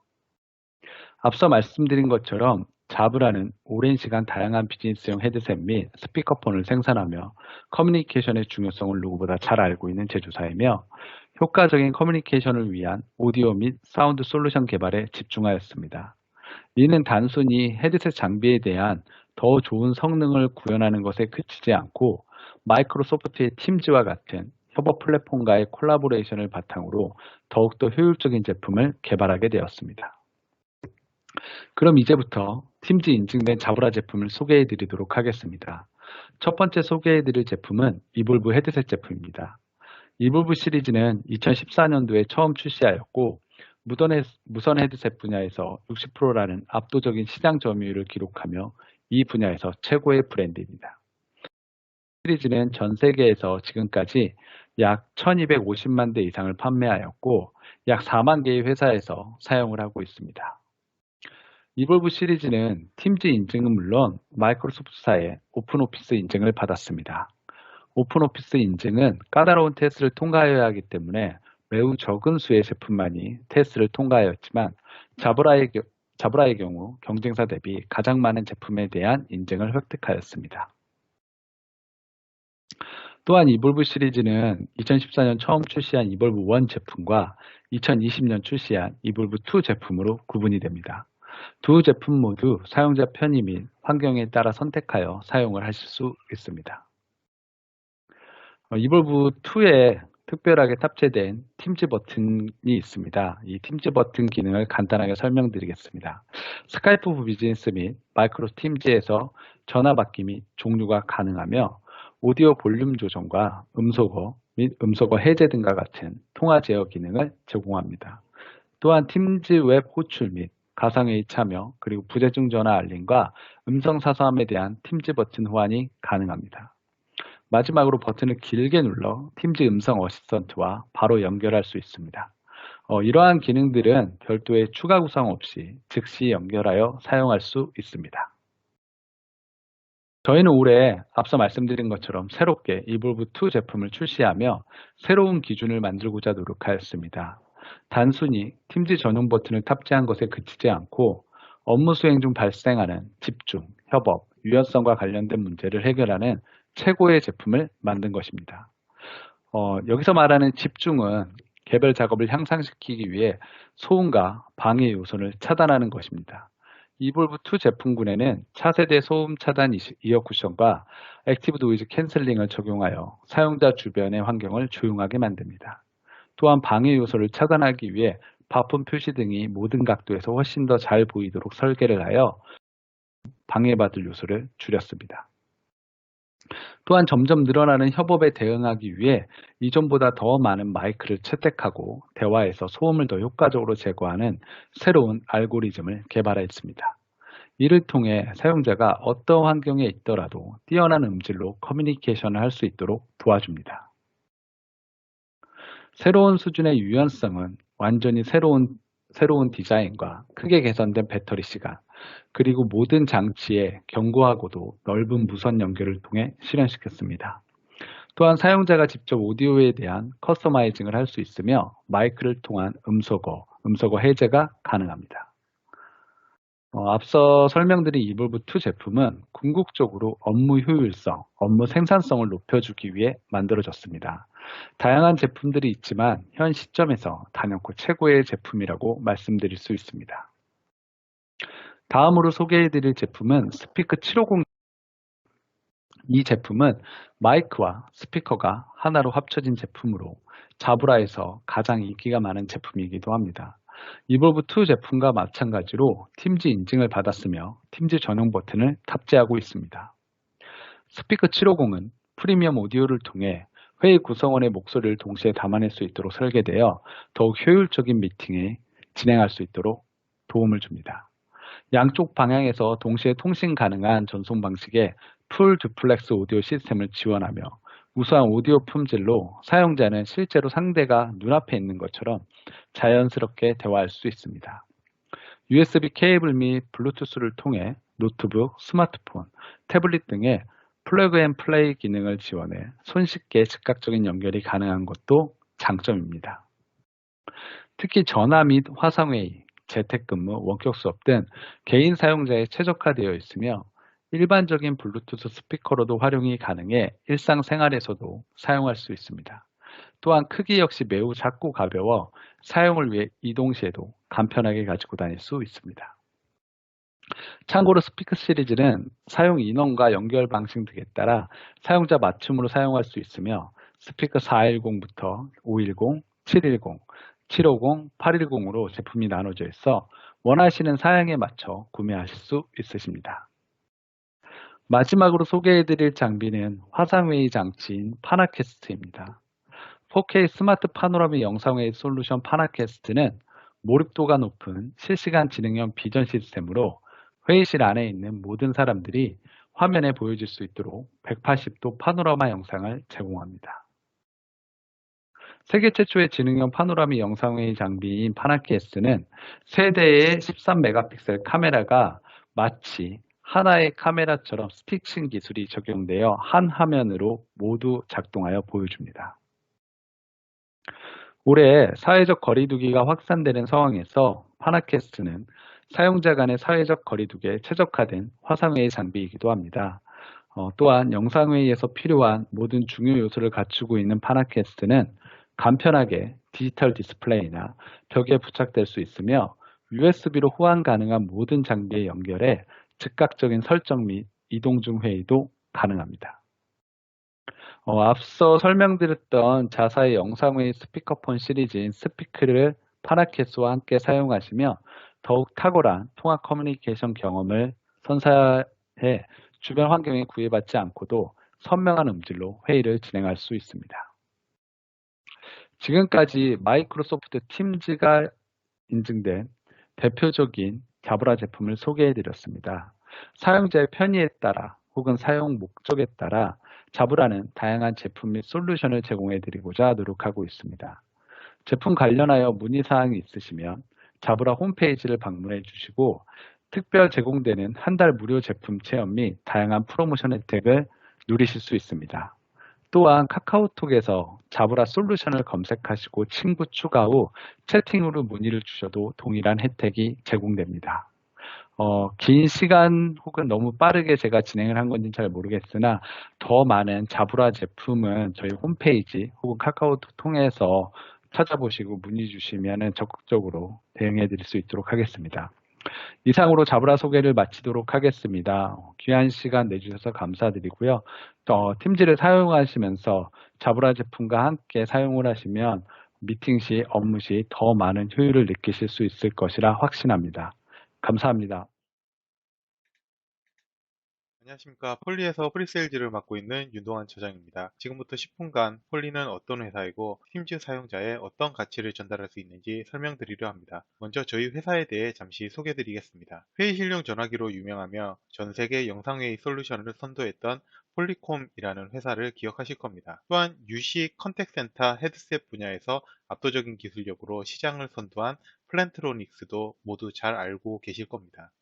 앞서 말씀드린 것처럼 자브라는 오랜 시간 다양한 비즈니스용 헤드셋 및 스피커폰을 생산하며 커뮤니케이션의 중요성을 누구보다 잘 알고 있는 제조사이며 효과적인 커뮤니케이션을 위한 오디오 및 사운드 솔루션 개발에 집중하였습니다. 이는 단순히 헤드셋 장비에 대한 더 좋은 성능을 구현하는 것에 그치지 않고 마이크로소프트의 팀즈와 같은 협업 플랫폼과의 콜라보레이션을 바탕으로 더욱더 효율적인 제품을 개발하게 되었습니다. 그럼 이제부터 팀즈 인증된 자브라 제품을 소개해 드리도록 하겠습니다. 첫 번째 소개해 드릴 제품은 이볼브 헤드셋 제품입니다. 이볼브 시리즈는 2014년도에 처음 출시하였고 무선 헤드셋 분야에서 60%라는 압도적인 시장 점유율을 기록하며 이 분야에서 최고의 브랜드입니다. 시리즈는 전 세계에서 지금까지 약 1250만 대 이상을 판매하였고 약 4만 개의 회사에서 사용을 하고 있습니다. 이볼브 시리즈는 팀즈 인증은 물론 마이크로소프트사의 오픈오피스 인증을 받았습니다. 오픈오피스 인증은 까다로운 테스트를 통과해야 하기 때문에 매우 적은 수의 제품만이 테스트를 통과하였지만 자브라의 경우 경쟁사 대비 가장 많은 제품에 대한 인증을 획득하였습니다. 또한 이볼브 시리즈는 2014년 처음 출시한 이볼브 1 제품과 2020년 출시한 이볼브 2 제품으로 구분이 됩니다. 두 제품 모두 사용자 편의 및 환경에 따라 선택하여 사용을 하실 수 있습니다. 이볼브 2에 특별하게 탑재된 팀즈 버튼이 있습니다. 이 팀즈 버튼 기능을 간단하게 설명드리겠습니다. 스카이프 비즈니스 및 마이크로 팀즈에서 전화 받기 및 종료가 가능하며 오디오 볼륨 조정과 음소거 및 음소거 해제 등과 같은 통화 제어 기능을 제공합니다. 또한 팀즈 웹 호출 및 가상회의 참여, 그리고 부재중 전화 알림과 음성 사서함에 대한 팀즈 버튼 호환이 가능합니다. 마지막으로 버튼을 길게 눌러 팀즈 음성 어시스턴트와 바로 연결할 수 있습니다. 이러한 기능들은 별도의 추가 구성 없이 즉시 연결하여 사용할 수 있습니다. 저희는 올해 앞서 말씀드린 것처럼 새롭게 이볼브 2 제품을 출시하며 새로운 기준을 만들고자 노력하였습니다. 단순히 팀즈 전용 버튼을 탑재한 것에 그치지 않고 업무 수행 중 발생하는 집중, 협업, 유연성과 관련된 문제를 해결하는 최고의 제품을 만든 것입니다. 여기서 말하는 집중은 개별 작업을 향상시키기 위해 소음과 방해 요소를 차단하는 것입니다. 이볼브 2 제품군에는 차세대 소음 차단 이어 쿠션과 액티브 노이즈 캔슬링을 적용하여 사용자 주변의 환경을 조용하게 만듭니다. 또한 방해 요소를 차단하기 위해 바쁜 표시 등이 모든 각도에서 훨씬 더 잘 보이도록 설계를 하여 방해받을 요소를 줄였습니다. 또한 점점 늘어나는 협업에 대응하기 위해 이전보다 더 많은 마이크를 채택하고 대화에서 소음을 더 효과적으로 제거하는 새로운 알고리즘을 개발했습니다. 이를 통해 사용자가 어떤 환경에 있더라도 뛰어난 음질로 커뮤니케이션을 할 수 있도록 도와줍니다. 새로운 수준의 유연성은 완전히 새로운 디자인과 크게 개선된 배터리 시간, 그리고 모든 장치에 견고하고도 넓은 무선 연결을 통해 실현시켰습니다. 또한 사용자가 직접 오디오에 대한 커스터마이징을 할 수 있으며 마이크를 통한 음소거 해제가 가능합니다. 앞서 설명드린 이볼브2 제품은 궁극적으로 업무 효율성, 업무 생산성을 높여주기 위해 만들어졌습니다. 다양한 제품들이 있지만 현 시점에서 단연코 최고의 제품이라고 말씀드릴 수 있습니다. 다음으로 소개해드릴 제품은 스피크 750. 이 제품은 마이크와 스피커가 하나로 합쳐진 제품으로 자브라에서 가장 인기가 많은 제품이기도 합니다. 이볼브2 제품과 마찬가지로 팀즈 인증을 받았으며 팀즈 전용 버튼을 탑재하고 있습니다. 스피커 750은 프리미엄 오디오를 통해 회의 구성원의 목소리를 동시에 담아낼 수 있도록 설계되어 더욱 효율적인 미팅을 진행할 수 있도록 도움을 줍니다. 양쪽 방향에서 동시에 통신 가능한 전송 방식의 풀 듀플렉스 오디오 시스템을 지원하며 우수한 오디오 품질로 사용자는 실제로 상대가 눈앞에 있는 것처럼 자연스럽게 대화할 수 있습니다. USB 케이블 및 블루투스를 통해 노트북, 스마트폰, 태블릿 등의 플러그 앤 플레이 기능을 지원해 손쉽게 즉각적인 연결이 가능한 것도 장점입니다. 특히 전화 및 화상회의, 재택근무, 원격 수업 등 개인 사용자에 최적화되어 있으며 일반적인 블루투스 스피커로도 활용이 가능해 일상생활에서도 사용할 수 있습니다. 또한 크기 역시 매우 작고 가벼워 사용을 위해 이동 시에도 간편하게 가지고 다닐 수 있습니다. 참고로 스피커 시리즈는 사용 인원과 연결 방식 등에 따라 사용자 맞춤으로 사용할 수 있으며 스피커 410부터 510, 710, 750, 810으로 제품이 나눠져 있어 원하시는 사양에 맞춰 구매하실 수 있으십니다. 마지막으로 소개해드릴 장비는 화상회의 장치인 파나캐스트입니다. 4K 스마트 파노라마 영상회의 솔루션 파나캐스트는 몰입도가 높은 실시간 진행형 비전 시스템으로 회의실 안에 있는 모든 사람들이 화면에 보여질 수 있도록 180도 파노라마 영상을 제공합니다. 세계 최초의 지능형 파노라마 영상회의 장비인 파나캐스트는 세대의 13메가픽셀 카메라가 마치 하나의 카메라처럼 스틱싱 기술이 적용되어 한 화면으로 모두 작동하여 보여줍니다. 올해 사회적 거리두기가 확산되는 상황에서 파나캐스트는 사용자 간의 사회적 거리두기에 최적화된 화상회의 장비이기도 합니다. 또한 영상회의에서 필요한 모든 중요 요소를 갖추고 있는 파나캐스트는 간편하게 디지털 디스플레이나 벽에 부착될 수 있으며 USB로 호환 가능한 모든 장비에 연결해 즉각적인 설정 및 이동 중 회의도 가능합니다. 앞서 설명드렸던 자사의 영상회의 스피커폰 시리즈인 스피크를 파나캐스트와 함께 사용하시며 더욱 탁월한 통화 커뮤니케이션 경험을 선사해 주변 환경에 구애받지 않고도 선명한 음질로 회의를 진행할 수 있습니다. 지금까지 마이크로소프트 팀즈가 인증된 대표적인 자브라 제품을 소개해드렸습니다. 사용자의 편의에 따라 혹은 사용 목적에 따라 자브라는 다양한 제품 및 솔루션을 제공해드리고자 노력하고 있습니다. 제품 관련하여 문의사항이 있으시면 자브라 홈페이지를 방문해 주시고 특별 제공되는 한 달 무료 제품 체험 및 다양한 프로모션 혜택을 누리실 수 있습니다. 또한 카카오톡에서 자브라 솔루션을 검색하시고 친구 추가 후 채팅으로 문의를 주셔도 동일한 혜택이 제공됩니다. 긴 시간 혹은 너무 빠르게 제가 진행을 한 건지는 잘 모르겠으나 더 많은 자브라 제품은 저희 홈페이지 혹은 카카오톡 통해서 찾아보시고 문의 주시면 적극적으로 대응해 드릴 수 있도록 하겠습니다. 이상으로 자브라 소개를 마치도록 하겠습니다. 귀한 시간 내주셔서 감사드리고요. 팀즈를 사용하시면서 자브라 제품과 함께 사용을 하시면 미팅 시, 업무 시 더 많은 효율을 느끼실 수 있을 것이라 확신합니다. 감사합니다. 안녕하십니까. 폴리에서 프리세일즈를 맡고 있는 윤동환 처장입니다. 지금부터 10분간 폴리는 어떤 회사이고 팀즈 사용자에 어떤 가치를 전달할 수 있는지 설명드리려 합니다. 먼저 저희 회사에 대해 잠시 소개드리겠습니다. 회의실용 전화기로 유명하며 전 세계 영상회의 솔루션을 선도했던 폴리콤이라는 회사를 기억하실 겁니다. 또한 UC 컨택센터 헤드셋 분야에서 압도적인 기술력으로 시장을 선도한 플랜트로닉스도 모두 잘 알고 계실 겁니다.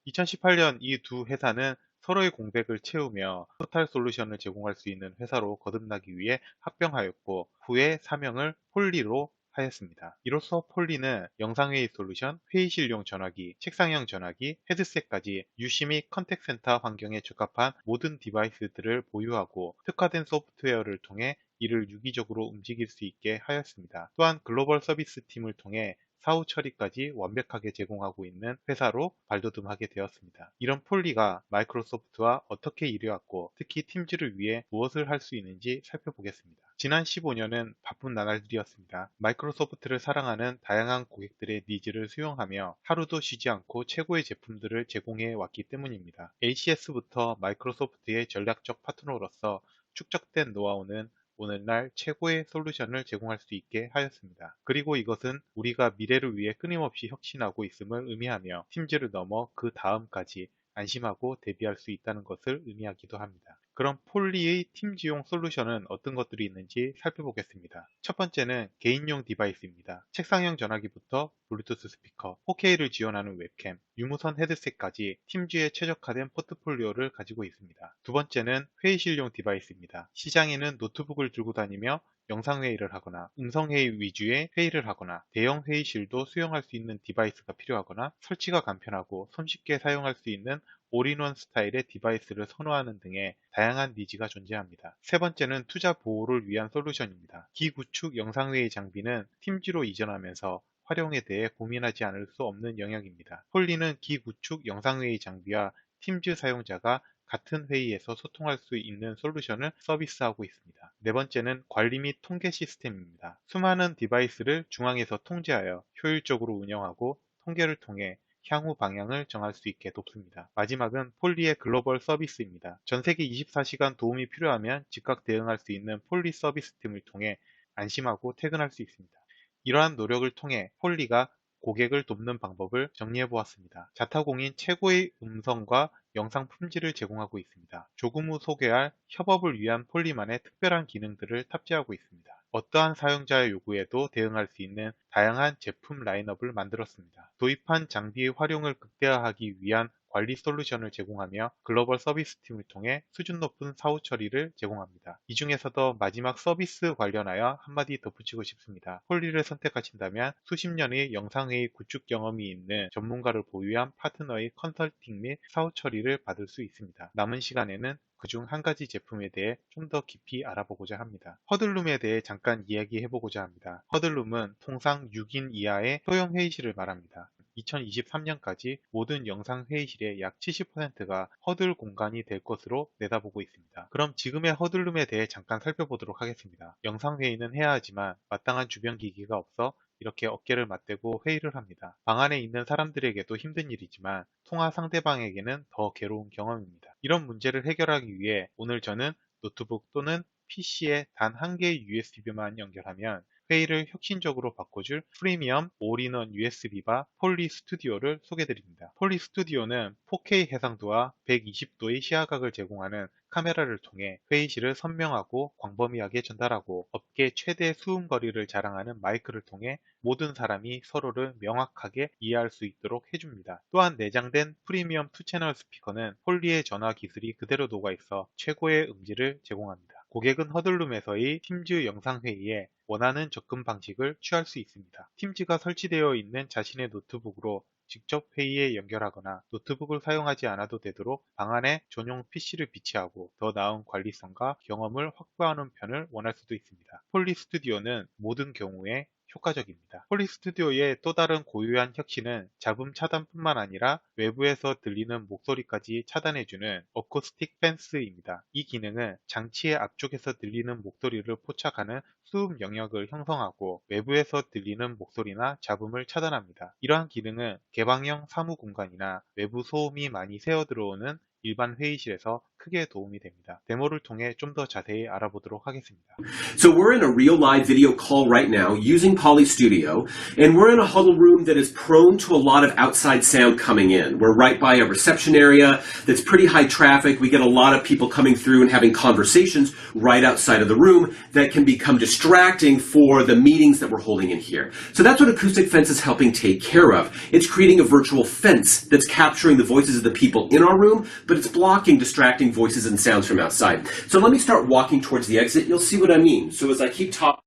2018년 이 두 회사는 서로의 공백을 채우며 토탈 솔루션을 제공할 수 있는 회사로 거듭나기 위해 합병하였고 후에 사명을 폴리로 하였습니다. 이로써 폴리는 영상회의 솔루션, 회의실용 전화기, 책상형 전화기, 헤드셋까지 UC 및 컨택센터 환경에 적합한 모든 디바이스들을 보유하고 특화된 소프트웨어를 통해 이를 유기적으로 움직일 수 있게 하였습니다. 또한 글로벌 서비스 팀을 통해 사후 처리까지 완벽하게 제공하고 있는 회사로 발돋움하게 되었습니다. 이런 폴리가 마이크로소프트와 어떻게 일해왔고 특히 팀즈를 위해 무엇을 할 수 있는지 살펴보겠습니다. 지난 15년은 바쁜 나날들이었습니다. 마이크로소프트를 사랑하는 다양한 고객들의 니즈를 수용하며 하루도 쉬지 않고 최고의 제품들을 제공해 왔기 때문입니다. ACS부터 마이크로소프트의 전략적 파트너로서 축적된 노하우는 오늘날 최고의 솔루션을 제공할 수 있게 하였습니다. 그리고 이것은 우리가 미래를 위해 끊임없이 혁신하고 있음을 의미하며 팀즈를 넘어 그 다음까지 안심하고 대비할 수 있다는 것을 의미하기도 합니다. 그럼 폴리의 팀즈용 솔루션은 어떤 것들이 있는지 살펴보겠습니다. 첫 번째는 개인용 디바이스입니다. 책상형 전화기부터 블루투스 스피커, 4K를 지원하는 웹캠, 유무선 헤드셋까지 팀즈에 최적화된 포트폴리오를 가지고 있습니다. 두 번째는 회의실용 디바이스입니다. 시장에는 노트북을 들고 다니며 영상회의를 하거나 음성회의 위주의 회의를 하거나 대형 회의실도 수용할 수 있는 디바이스가 필요하거나 설치가 간편하고 손쉽게 사용할 수 있는 올인원 스타일의 디바이스를 선호하는 등의 다양한 니즈가 존재합니다. 세 번째는 투자 보호를 위한 솔루션입니다. 기구축 영상회의 장비는 팀즈로 이전하면서 활용에 대해 고민하지 않을 수 없는 영역입니다. 폴리는 기구축 영상회의 장비와 팀즈 사용자가 같은 회의에서 소통할 수 있는 솔루션을 서비스하고 있습니다. 네 번째는 관리 및 통계 시스템입니다. 수많은 디바이스를 중앙에서 통제하여 효율적으로 운영하고 통계를 통해 향후 방향을 정할 수 있게 돕습니다. 마지막은 폴리의 글로벌 서비스입니다. 전세계 24시간 도움이 필요하면 즉각 대응할 수 있는 폴리 서비스 팀을 통해 안심하고 퇴근할 수 있습니다. 이러한 노력을 통해 폴리가 고객을 돕는 방법을 정리해 보았습니다. 자타공인 최고의 음성과 영상 품질을 제공하고 있습니다. 조금 후 소개할 협업을 위한 폴리만의 특별한 기능들을 탑재하고 있습니다. 어떠한 사용자의 요구에도 대응할 수 있는 다양한 제품 라인업을 만들었습니다. 도입한 장비의 활용을 극대화하기 위한 관리 솔루션을 제공하며 글로벌 서비스팀을 통해 수준 높은 사후 처리를 제공합니다. 이 중에서도 마지막 서비스 관련하여 한마디 덧붙이고 싶습니다. 폴리를 선택하신다면 수십 년의 영상회의 구축 경험이 있는 전문가를 보유한 파트너의 컨설팅 및 사후 처리를 받을 수 있습니다. 남은 시간에는 그중 한 가지 제품에 대해 좀 더 깊이 알아보고자 합니다. 허들룸에 대해 잠깐 이야기해보고자 합니다. 허들룸은 통상 6인 이하의 소형 회의실을 말합니다. 2023년까지 모든 영상 회의실의 약 70%가 허들 공간이 될 것으로 내다보고 있습니다. 그럼 지금의 허들룸에 대해 잠깐 살펴보도록 하겠습니다. 영상 회의는 해야 하지만 마땅한 주변 기기가 없어 이렇게 어깨를 맞대고 회의를 합니다. 방 안에 있는 사람들에게도 힘든 일이지만 통화 상대방에게는 더 괴로운 경험입니다. 이런 문제를 해결하기 위해 오늘 저는 노트북 또는 PC에 단 한 개의 USB만 연결하면 회의를 혁신적으로 바꿔줄 프리미엄 올인원 USB바 폴리 스튜디오를 소개드립니다. 폴리 스튜디오는 4K 해상도와 120도의 시야각을 제공하는 카메라를 통해 회의실을 선명하고 광범위하게 전달하고 업계 최대 수음거리를 자랑하는 마이크를 통해 모든 사람이 서로를 명확하게 이해할 수 있도록 해줍니다. 또한 내장된 프리미엄 2채널 스피커는 폴리의 전화 기술이 그대로 녹아있어 최고의 음질을 제공합니다. 고객은 허들룸에서의 팀즈 영상회의에 원하는 접근 방식을 취할 수 있습니다. 팀즈가 설치되어 있는 자신의 노트북으로 직접 회의에 연결하거나 노트북을 사용하지 않아도 되도록 방 안에 전용 PC를 비치하고 더 나은 관리성과 경험을 확보하는 편을 원할 수도 있습니다. 폴리 스튜디오는 모든 경우에 효과적입니다. 폴리 스튜디오의 또 다른 고유한 혁신은 잡음 차단뿐만 아니라 외부에서 들리는 목소리까지 차단해주는 어쿠스틱 펜스입니다. 이 기능은 장치의 앞쪽에서 들리는 목소리를 포착하는 수음 영역을 형성하고 외부에서 들리는 목소리나 잡음을 차단합니다. 이러한 기능은 개방형 사무 공간이나 외부 소음이 많이 새어 들어오는 일반 회의실에서 크게 도움이 됩니다. 데모를 통해 좀 더 자세히 알아보도록 하겠습니다. So we're in a real live video call right now using Poly Studio, and we're in a huddle room that is prone to a lot of outside sound coming in. We're right by a reception area that's pretty high traffic. We get a lot of people coming through and having conversations right outside of the room that can become distracting for the meetings that we're holding in here. So that's what Acoustic Fence is helping take care of. It's creating a virtual fence that's capturing the voices of the people in our room, but it's blocking distracting voices and sounds from outside. So let me start walking towards the exit. You'll see what I mean. So as I keep talking,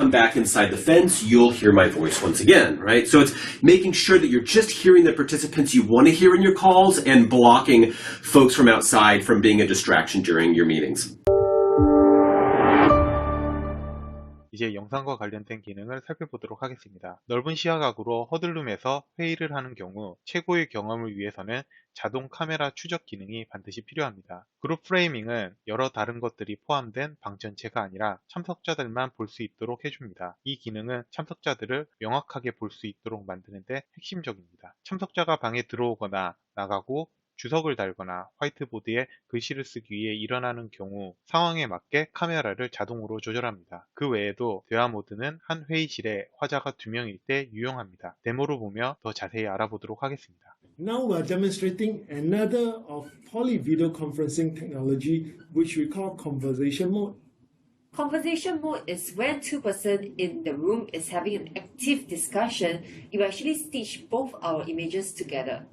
come back inside the fence, you'll hear my voice once again, right? So it's making sure that you're just hearing the participants you want to hear in your calls and blocking folks from outside from being a distraction during your meetings. 이제 영상과 관련된 기능을 살펴보도록 하겠습니다. 넓은 시야각으로 허들룸에서 회의를 하는 경우 최고의 경험을 위해서는 자동 카메라 추적 기능이 반드시 필요합니다. 그룹 프레이밍은 여러 다른 것들이 포함된 방 전체가 아니라 참석자들만 볼 수 있도록 해줍니다. 이 기능은 참석자들을 명확하게 볼 수 있도록 만드는 데 핵심적입니다. 참석자가 방에 들어오거나 나가고 주석을 달거나 화이트보드에 글씨를 쓰기 위해 일어나는 경우 상황에 맞게 카메라를 자동으로 조절합니다. 그 외에도 대화 모드는 한 회의실에 화자가 2명일 때 유용합니다. 데모로 보며 더 자세히 알아보도록 하겠습니다. Now we are demonstrating another of Poly video conferencing technology which we call conversation mode. Conversation mode is when two persons in the room is having an active discussion. You actually stitch both our images together.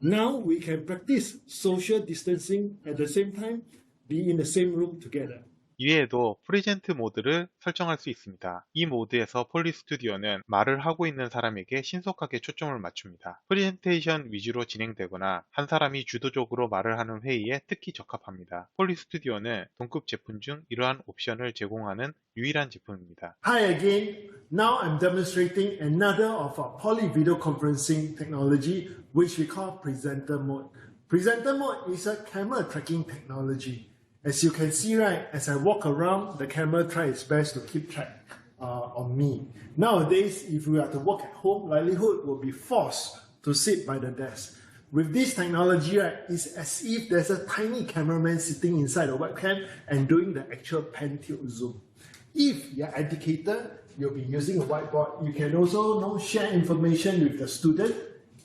Now we can practice social distancing at the same time, be in the same room together. 이외에도 프레젠트 모드를 설정할 수 있습니다. 이 모드에서 폴리 스튜디오는 말을 하고 있는 사람에게 신속하게 초점을 맞춥니다. 프레젠테이션 위주로 진행되거나 한 사람이 주도적으로 말을 하는 회의에 특히 적합합니다. 폴리 스튜디오는 동급 제품 중 이러한 옵션을 제공하는 유일한 제품입니다. Hi again. Now I'm demonstrating another of our Poly video conferencing technology which we call presenter mode. Presenter mode is a camera tracking technology. As you can see, right, as I walk around, the camera tries its best to keep track on me. Nowadays, if we are to work at home, likelihood will be forced to sit by the desk. With this technology, right, it's as if there's a tiny cameraman sitting inside the webcam and doing the actual pan tilt zoom. If you're an educator, you'll be using a whiteboard. You can also share information with the student,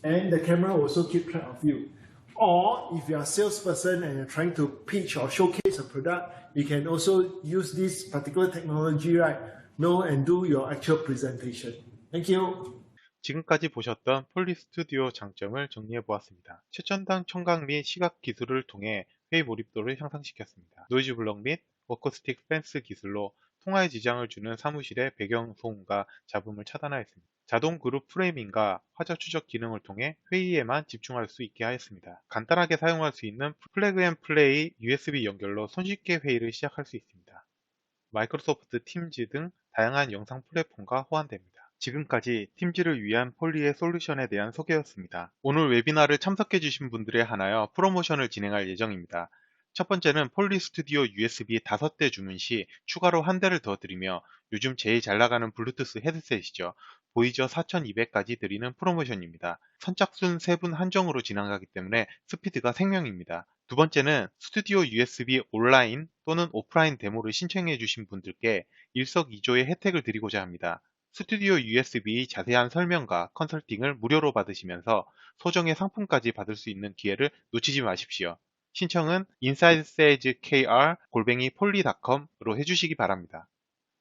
and the camera will also keep track of you. Or if you're a salesperson and you're trying to pitch or showcase a product, you can also use this particular technology, right, and do your actual presentation. Thank you. 지금까지 보셨던 폴리 스튜디오 장점을 정리해 보았습니다. 최첨단 청각 및 시각 기술을 통해 회의 몰입도를 향상시켰습니다. 노이즈 블럭 및 어쿠스틱 펜스 기술로 통화에 지장을 주는 사무실의 배경 소음과 잡음을 차단하였습니다. 자동 그룹 프레이밍과 화자 추적 기능을 통해 회의에만 집중할 수 있게 하였습니다. 간단하게 사용할 수 있는 플래그 앤 플레이 USB 연결로 손쉽게 회의를 시작할 수 있습니다. 마이크로소프트 팀즈 등 다양한 영상 플랫폼과 호환됩니다. 지금까지 팀즈를 위한 폴리의 솔루션에 대한 소개였습니다. 오늘 웨비나를 참석해주신 분들에 한하여 프로모션을 진행할 예정입니다. 첫 번째는 폴리 스튜디오 USB 5대 주문 시 추가로 1대를 더 드리며 요즘 제일 잘 나가는 블루투스 헤드셋이죠. 보이저 4200까지 드리는 프로모션입니다. 선착순 3분 한정으로 진행하기 때문에 스피드가 생명입니다. 두 번째는 스튜디오 USB 온라인 또는 오프라인 데모를 신청해 주신 분들께 일석이조의 혜택을 드리고자 합니다. 스튜디오 USB 자세한 설명과 컨설팅을 무료로 받으시면서 소정의 상품까지 받을 수 있는 기회를 놓치지 마십시오. 신청은 insidesagekr@poly.com으로 해주시기 바랍니다.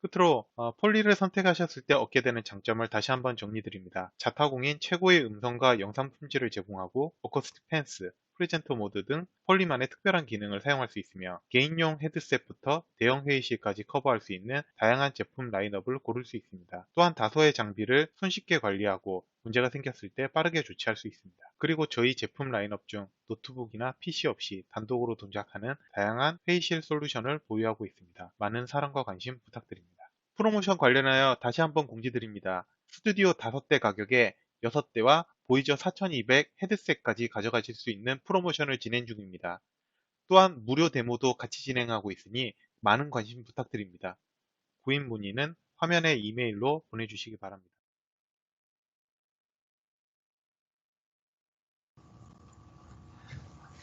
끝으로 폴리를 선택하셨을 때 얻게 되는 장점을 다시 한번 정리드립니다. 자타공인 최고의 음성과 영상 품질을 제공하고 어쿠스틱 펜스, 프레젠터 모드 등 폴리만의 특별한 기능을 사용할 수 있으며 개인용 헤드셋부터 대형 회의실까지 커버할 수 있는 다양한 제품 라인업을 고를 수 있습니다. 또한 다소의 장비를 손쉽게 관리하고 문제가 생겼을 때 빠르게 조치할 수 있습니다. 그리고 저희 제품 라인업 중 노트북이나 PC 없이 단독으로 동작하는 다양한 회의실 솔루션을 보유하고 있습니다. 많은 사랑과 관심 부탁드립니다. 프로모션 관련하여 다시 한번 공지드립니다. 스튜디오 5대 가격에 6대와 보이저 4200 헤드셋까지 가져가실 수 있는 프로모션을 진행 중입니다. 또한 무료 데모도 같이 진행하고 있으니 많은 관심 부탁드립니다. 구입 문의는 화면에 이메일로 보내주시기 바랍니다.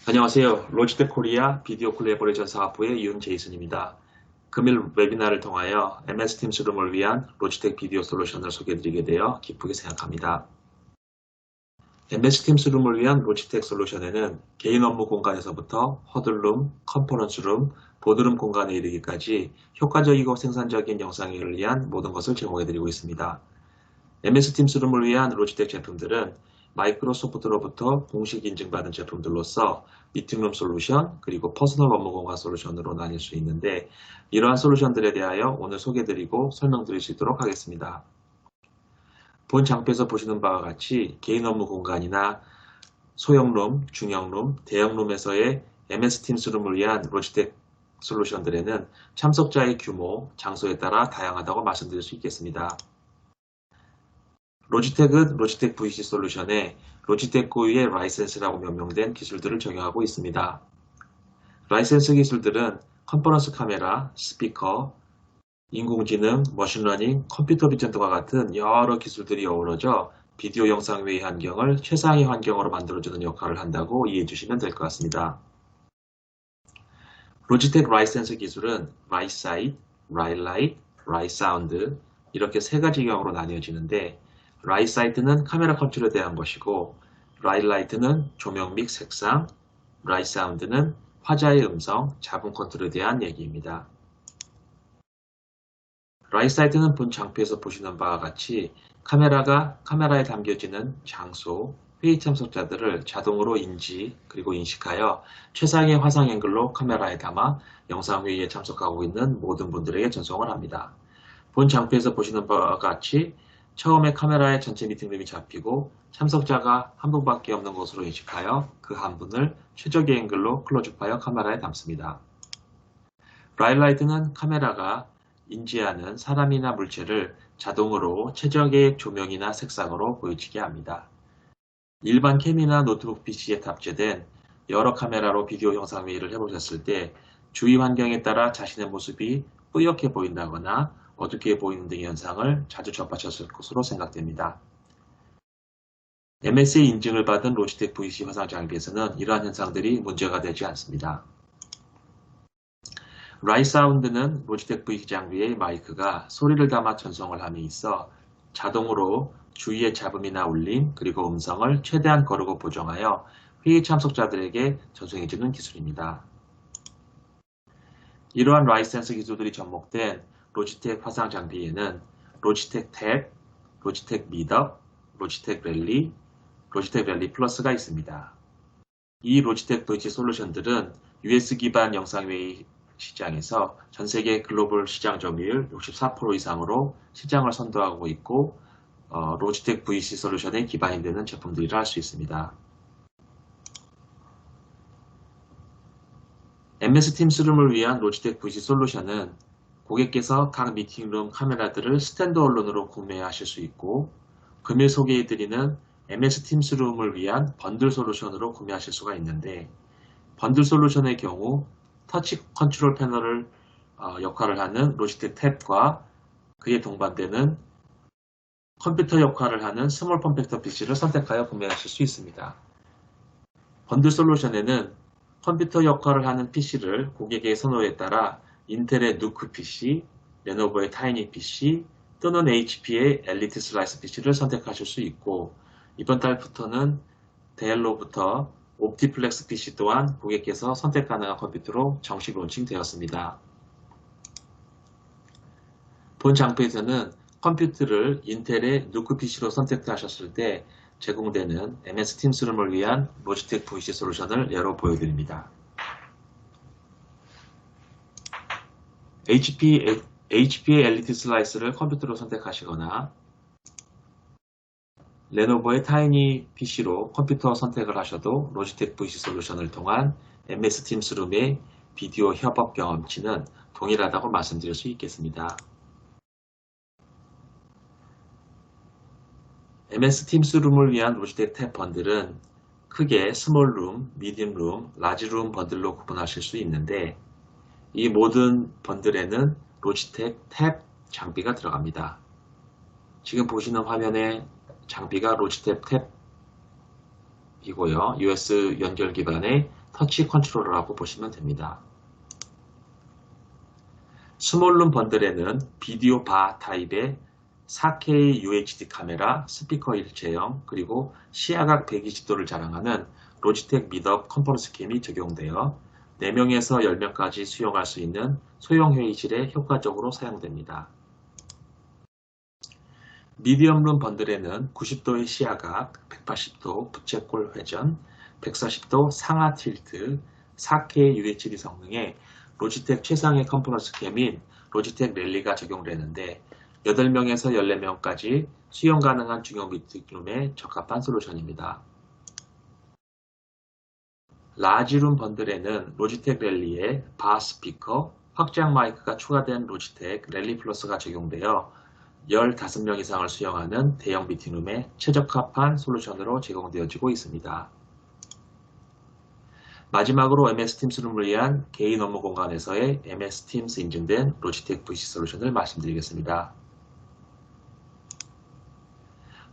안녕하세요. 로지텍 코리아 비디오 콜래버레이션 사업부의 윤제이슨입니다. 금일 웨비나를 통하여 MS 팀스룸을 위한 로지텍 비디오 솔루션을 소개해드리게 되어 기쁘게 생각합니다. MS 팀스룸을 위한 로지텍 솔루션에는 개인 업무 공간에서부터 허들룸, 컨퍼런스룸, 보드룸 공간에 이르기까지 효과적이고 생산적인 영상회의를 위한 모든 것을 제공해드리고 있습니다. MS 팀스룸을 위한 로지텍 제품들은 마이크로소프트로부터 공식 인증받은 제품들로서 미팅룸 솔루션 그리고 퍼스널 업무 공간 솔루션으로 나뉠 수 있는데 이러한 솔루션들에 대하여 오늘 소개드리고 설명드릴 수 있도록 하겠습니다. 본 장표에서 보시는 바와 같이 개인 업무 공간이나 소형룸, 중형룸, 대형룸에서의 MS 팀스룸을 위한 로지텍 솔루션들에는 참석자의 규모, 장소에 따라 다양하다고 말씀드릴 수 있겠습니다. 로지텍은 로지텍 VC 솔루션에 로지텍 고유의 라이센스라고 명명된 기술들을 적용하고 있습니다. 라이센스 기술들은 컨퍼런스 카메라, 스피커, 인공지능, 머신러닝, 컴퓨터 비전 등과 같은 여러 기술들이 어우러져 비디오 영상 회의 환경을 최상의 환경으로 만들어주는 역할을 한다고 이해해 주시면 될 것 같습니다. 로지텍 라이센스 기술은 라이사이트, 라이라이트, 라이사운드 이렇게 세 가지 경우로 나뉘어지는데 라이사이트는 카메라 컨트롤에 대한 것이고 라이라이트는 조명 및 색상, 라이사운드는 화자의 음성, 잡음 컨트롤에 대한 얘기입니다. 라이사이트는 본 장표에서 보시는 바와 같이 카메라에 담겨지는 장소, 회의 참석자들을 자동으로 인지 그리고 인식하여 최상의 화상 앵글로 카메라에 담아 영상회의에 참석하고 있는 모든 분들에게 전송을 합니다. 본 장표에서 보시는 바와 같이 처음에 카메라에 전체 미팅룸이 잡히고 참석자가 한 분밖에 없는 것으로 인식하여 그 한 분을 최적의 앵글로 클로즈업하여 카메라에 담습니다. 라이라이트는 카메라가 인지하는 사람이나 물체를 자동으로 최적의 조명이나 색상으로 보여지게 합니다. 일반 캠이나 노트북 PC에 탑재된 여러 카메라로 비디오 영상 회의를 해보셨을 때 주위 환경에 따라 자신의 모습이 뿌옇게 보인다거나 어둡게 보이는 등의 현상을 자주 접하셨을 것으로 생각됩니다. MSA 인증을 받은 로지텍 VC 화상 장비에서는 이러한 현상들이 문제가 되지 않습니다. 라이사운드는 로지텍 VC 장비의 마이크가 소리를 담아 전송을 함에 있어 자동으로 주위의 잡음이나 울림 그리고 음성을 최대한 거르고 보정하여 회의 참석자들에게 전송해주는 기술입니다. 이러한 라이센스 기술들이 접목된 로지텍 화상 장비에는 로지텍 탭, 로지텍 미덕, 로지텍 랠리, 로지텍 랠리 플러스가 있습니다. 이 로지텍 VC 솔루션들은 US 기반 영상회의 시장에서 전세계 글로벌 시장 점유율 64% 이상으로 시장을 선도하고 있고 로지텍 VC 솔루션의 기반이 되는 제품들이라 할 수 있습니다. MS 팀스룸을 위한 로지텍 VC 솔루션은 고객께서 각 미팅룸 카메라들을 스탠드얼론으로 구매하실 수 있고 금일 소개해드리는 MS 팀스룸을 위한 번들 솔루션으로 구매하실 수가 있는데 번들 솔루션의 경우 터치 컨트롤 패널을 역할을 하는 로지텍 탭과 그에 동반되는 컴퓨터 역할을 하는 스몰 폼팩터 PC를 선택하여 구매하실 수 있습니다. 번들 솔루션에는 컴퓨터 역할을 하는 PC를 고객의 선호에 따라 인텔의 누크 PC, 레노버의 타이니 PC 또는 HP의 엘리트 슬라이스 PC를 선택하실 수 있고 이번 달부터는 델로부터 옵티플렉스 PC 또한 고객께서 선택 가능한 컴퓨터로 정식 론칭되었습니다. 본 장표에서는 컴퓨터를 인텔의 누크 PC로 선택하셨을 때 제공되는 MS 팀스룸을 위한 로지텍 VC 솔루션을 예로 보여드립니다. HP의 엘리트 슬라이스를 컴퓨터로 선택하시거나 레노버의 타이니 PC로 컴퓨터 선택을 하셔도 로지텍 VC 솔루션을 통한 MS 팀스룸의 비디오 협업 경험치는 동일하다고 말씀드릴 수 있겠습니다. MS 팀스룸을 위한 로지텍 탭 번들은 크게 스몰룸, 미디움룸, 라지룸 번들로 구분하실 수 있는데 이 모든 번들에는 로지텍 탭 장비가 들어갑니다. 지금 보시는 화면에 장비가 로지텍 탭이고요. US 연결 기반의 터치 컨트롤러라고 보시면 됩니다. 스몰룸 번들에는 비디오 바 타입의 4K UHD 카메라, 스피커 일체형, 그리고 시야각 120도를 자랑하는 로지텍 미덕 컨퍼런스 캠이 적용되어 4명에서 10명까지 수용할 수 있는 소형 회의실에 효과적으로 사용됩니다. 미디엄룸 번들에는 90도의 시야각, 180도 부채꼴 회전, 140도 상하 틸트, 4K UHD 성능의 로지텍 최상의 컨퍼런스 캠인 로지텍 랠리가 적용되는데 8명에서 14명까지 수용 가능한 중형 미팅룸에 적합한 솔루션입니다. 라지룸 번들에는 로지텍 랠리에 바 스피커, 확장 마이크가 추가된 로지텍 랠리 플러스가 적용되어 15명 이상을 수용하는 대형 미팅룸에 최적합한 솔루션으로 제공되어지고 있습니다. 마지막으로 MS 팀스룸을 위한 개인 업무 공간에서의 MS 팀스 인증된 로지텍 VC 솔루션을 말씀드리겠습니다.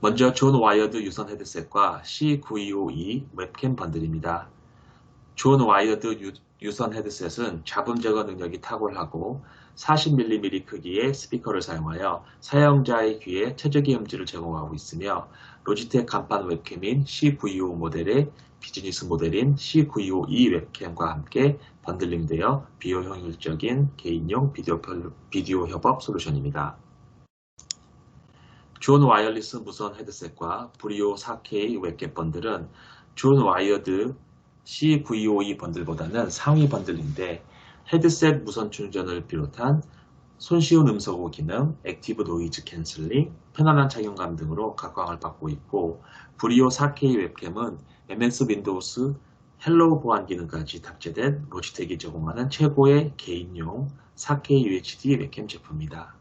먼저 존 와이어드 유선 헤드셋과 C9252 웹캠 번들입니다. 존 와이어드 유선 헤드셋은 잡음 제거 능력이 탁월하고 40mm 크기의 스피커를 사용하여 사용자의 귀에 최적의 음질을 제공하고 있으며 로지텍 간판 웹캠인 C925 모델의 비즈니스 모델인 C925E 웹캠과 함께 번들링되어 비효율적인 개인용 비디오 협업 솔루션입니다. 존 와이어리스 무선 헤드셋과 브리오 4K 웹캠 번들은 존 와이어드 C925E 번들보다는 상위 번들인데 헤드셋 무선 충전을 비롯한 손쉬운 음소거 기능, 액티브 노이즈 캔슬링, 편안한 착용감 등으로 각광을 받고 있고 브리오 4K 웹캠은 MS 윈도우스 헬로우 보안 기능까지 탑재된 로지텍이 제공하는 최고의 개인용 4K UHD 웹캠 제품입니다.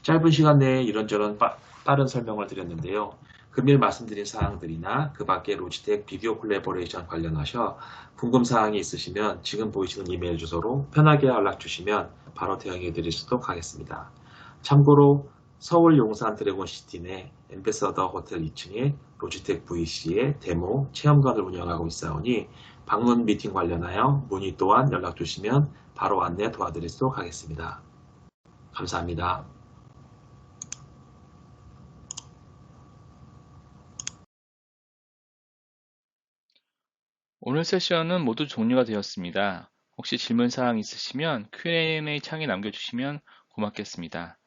짧은 시간 내에 이런저런 빠른 설명을 드렸는데요. 금일 말씀드린 사항들이나 그 밖에 로지텍 비디오 콜래버레이션 관련하셔 궁금사항이 있으시면 지금 보이시는 이메일 주소로 편하게 연락 주시면 바로 대응해 드릴 수도 하겠습니다. 참고로 서울 용산 드래곤시티 내 엠베서더 호텔 2층에 로지텍 VC의 데모 체험관을 운영하고 있사오니 방문 미팅 관련하여 문의 또한 연락 주시면 바로 안내 도와드릴 수 하겠습니다. 감사합니다. 오늘 세션은 모두 종료가 되었습니다. 혹시 질문사항 있으시면 Q&A 창에 남겨주시면 고맙겠습니다.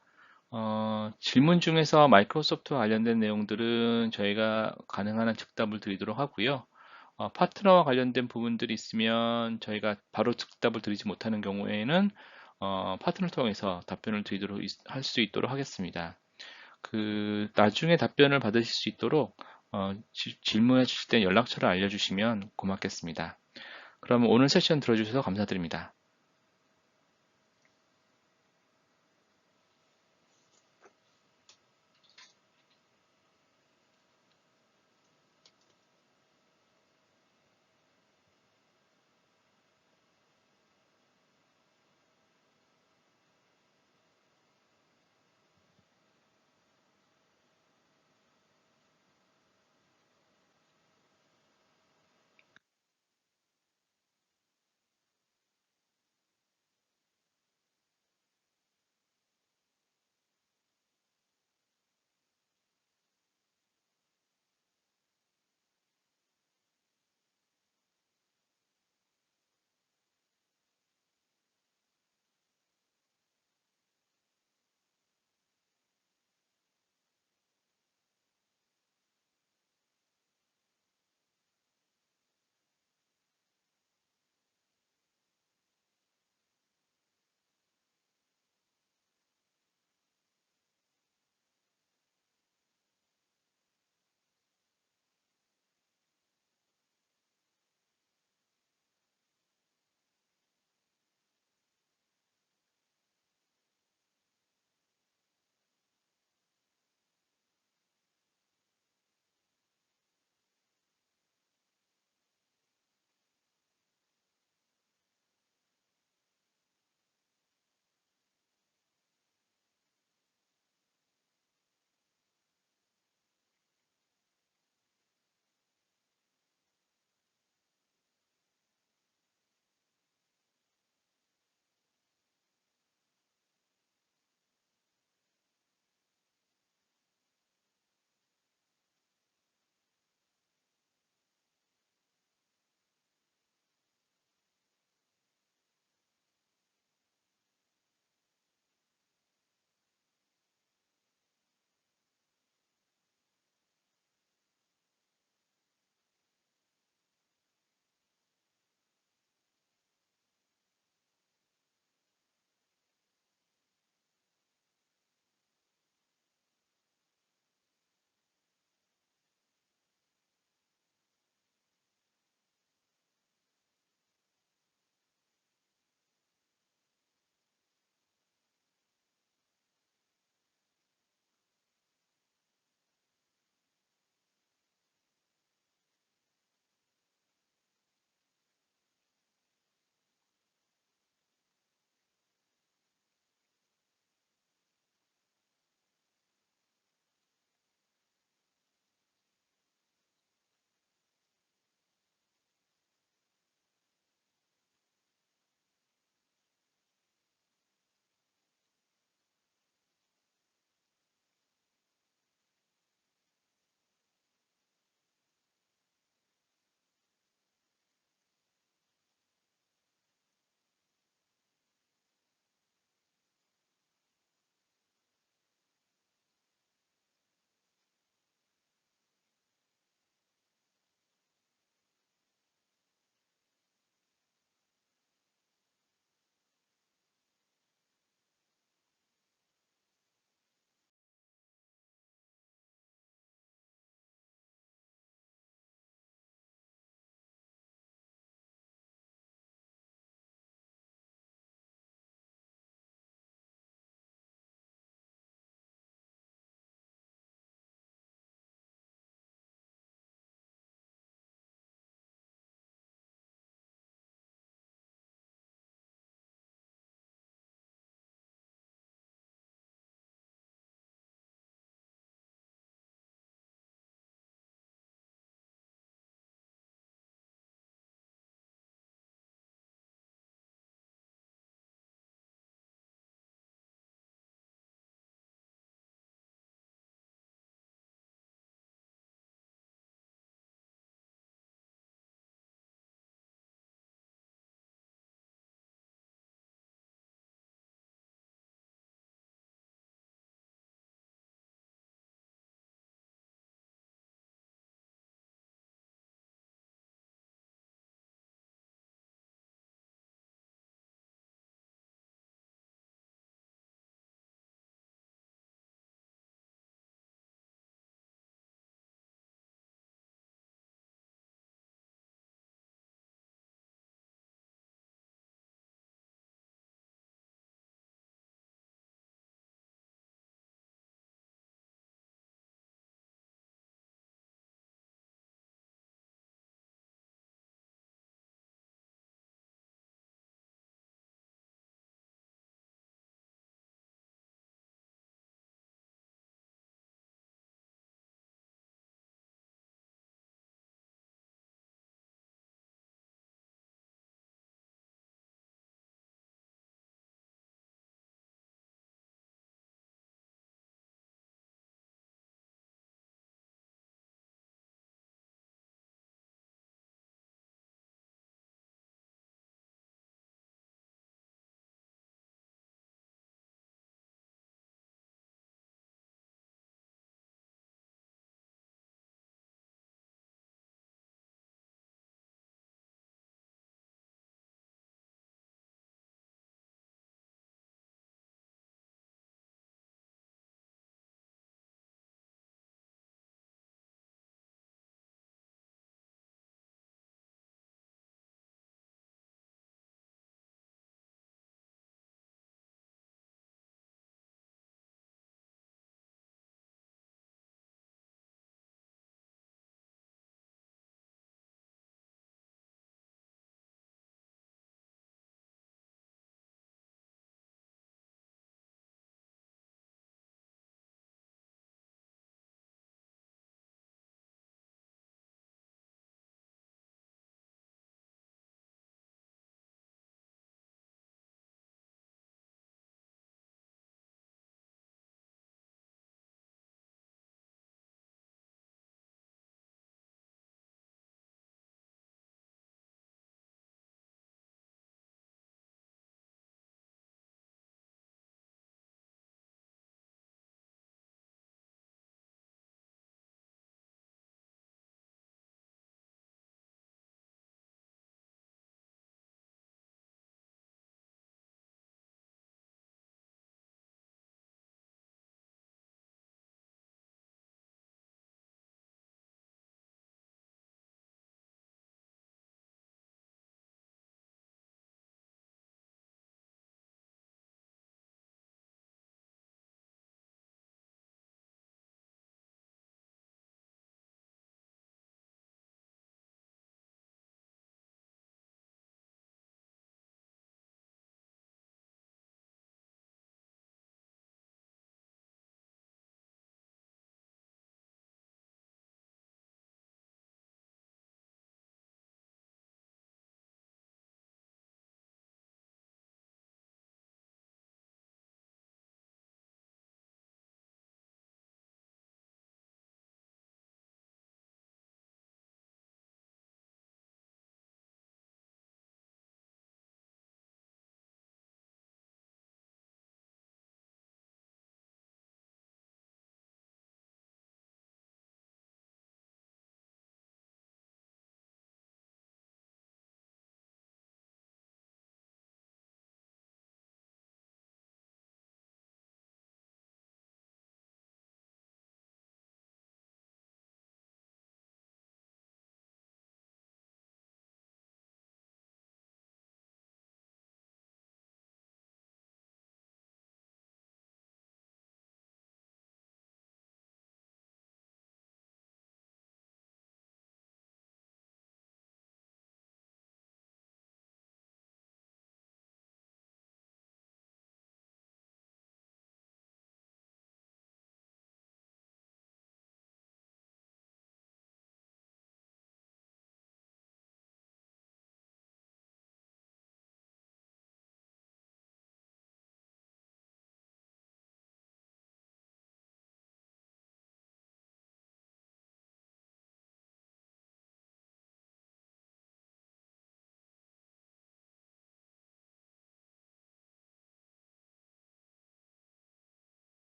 질문 중에서 마이크로소프트와 관련된 내용들은 저희가 가능한 한 즉답을 드리도록 하고요. 파트너와 관련된 부분들이 있으면 저희가 바로 즉답을 드리지 못하는 경우에는 파트너를 통해서 답변을 드리도록 할 수 있도록 하겠습니다. 나중에 답변을 받으실 수 있도록 질문해 주실 때 연락처를 알려주시면 고맙겠습니다. 그러면 오늘 세션 들어주셔서 감사드립니다.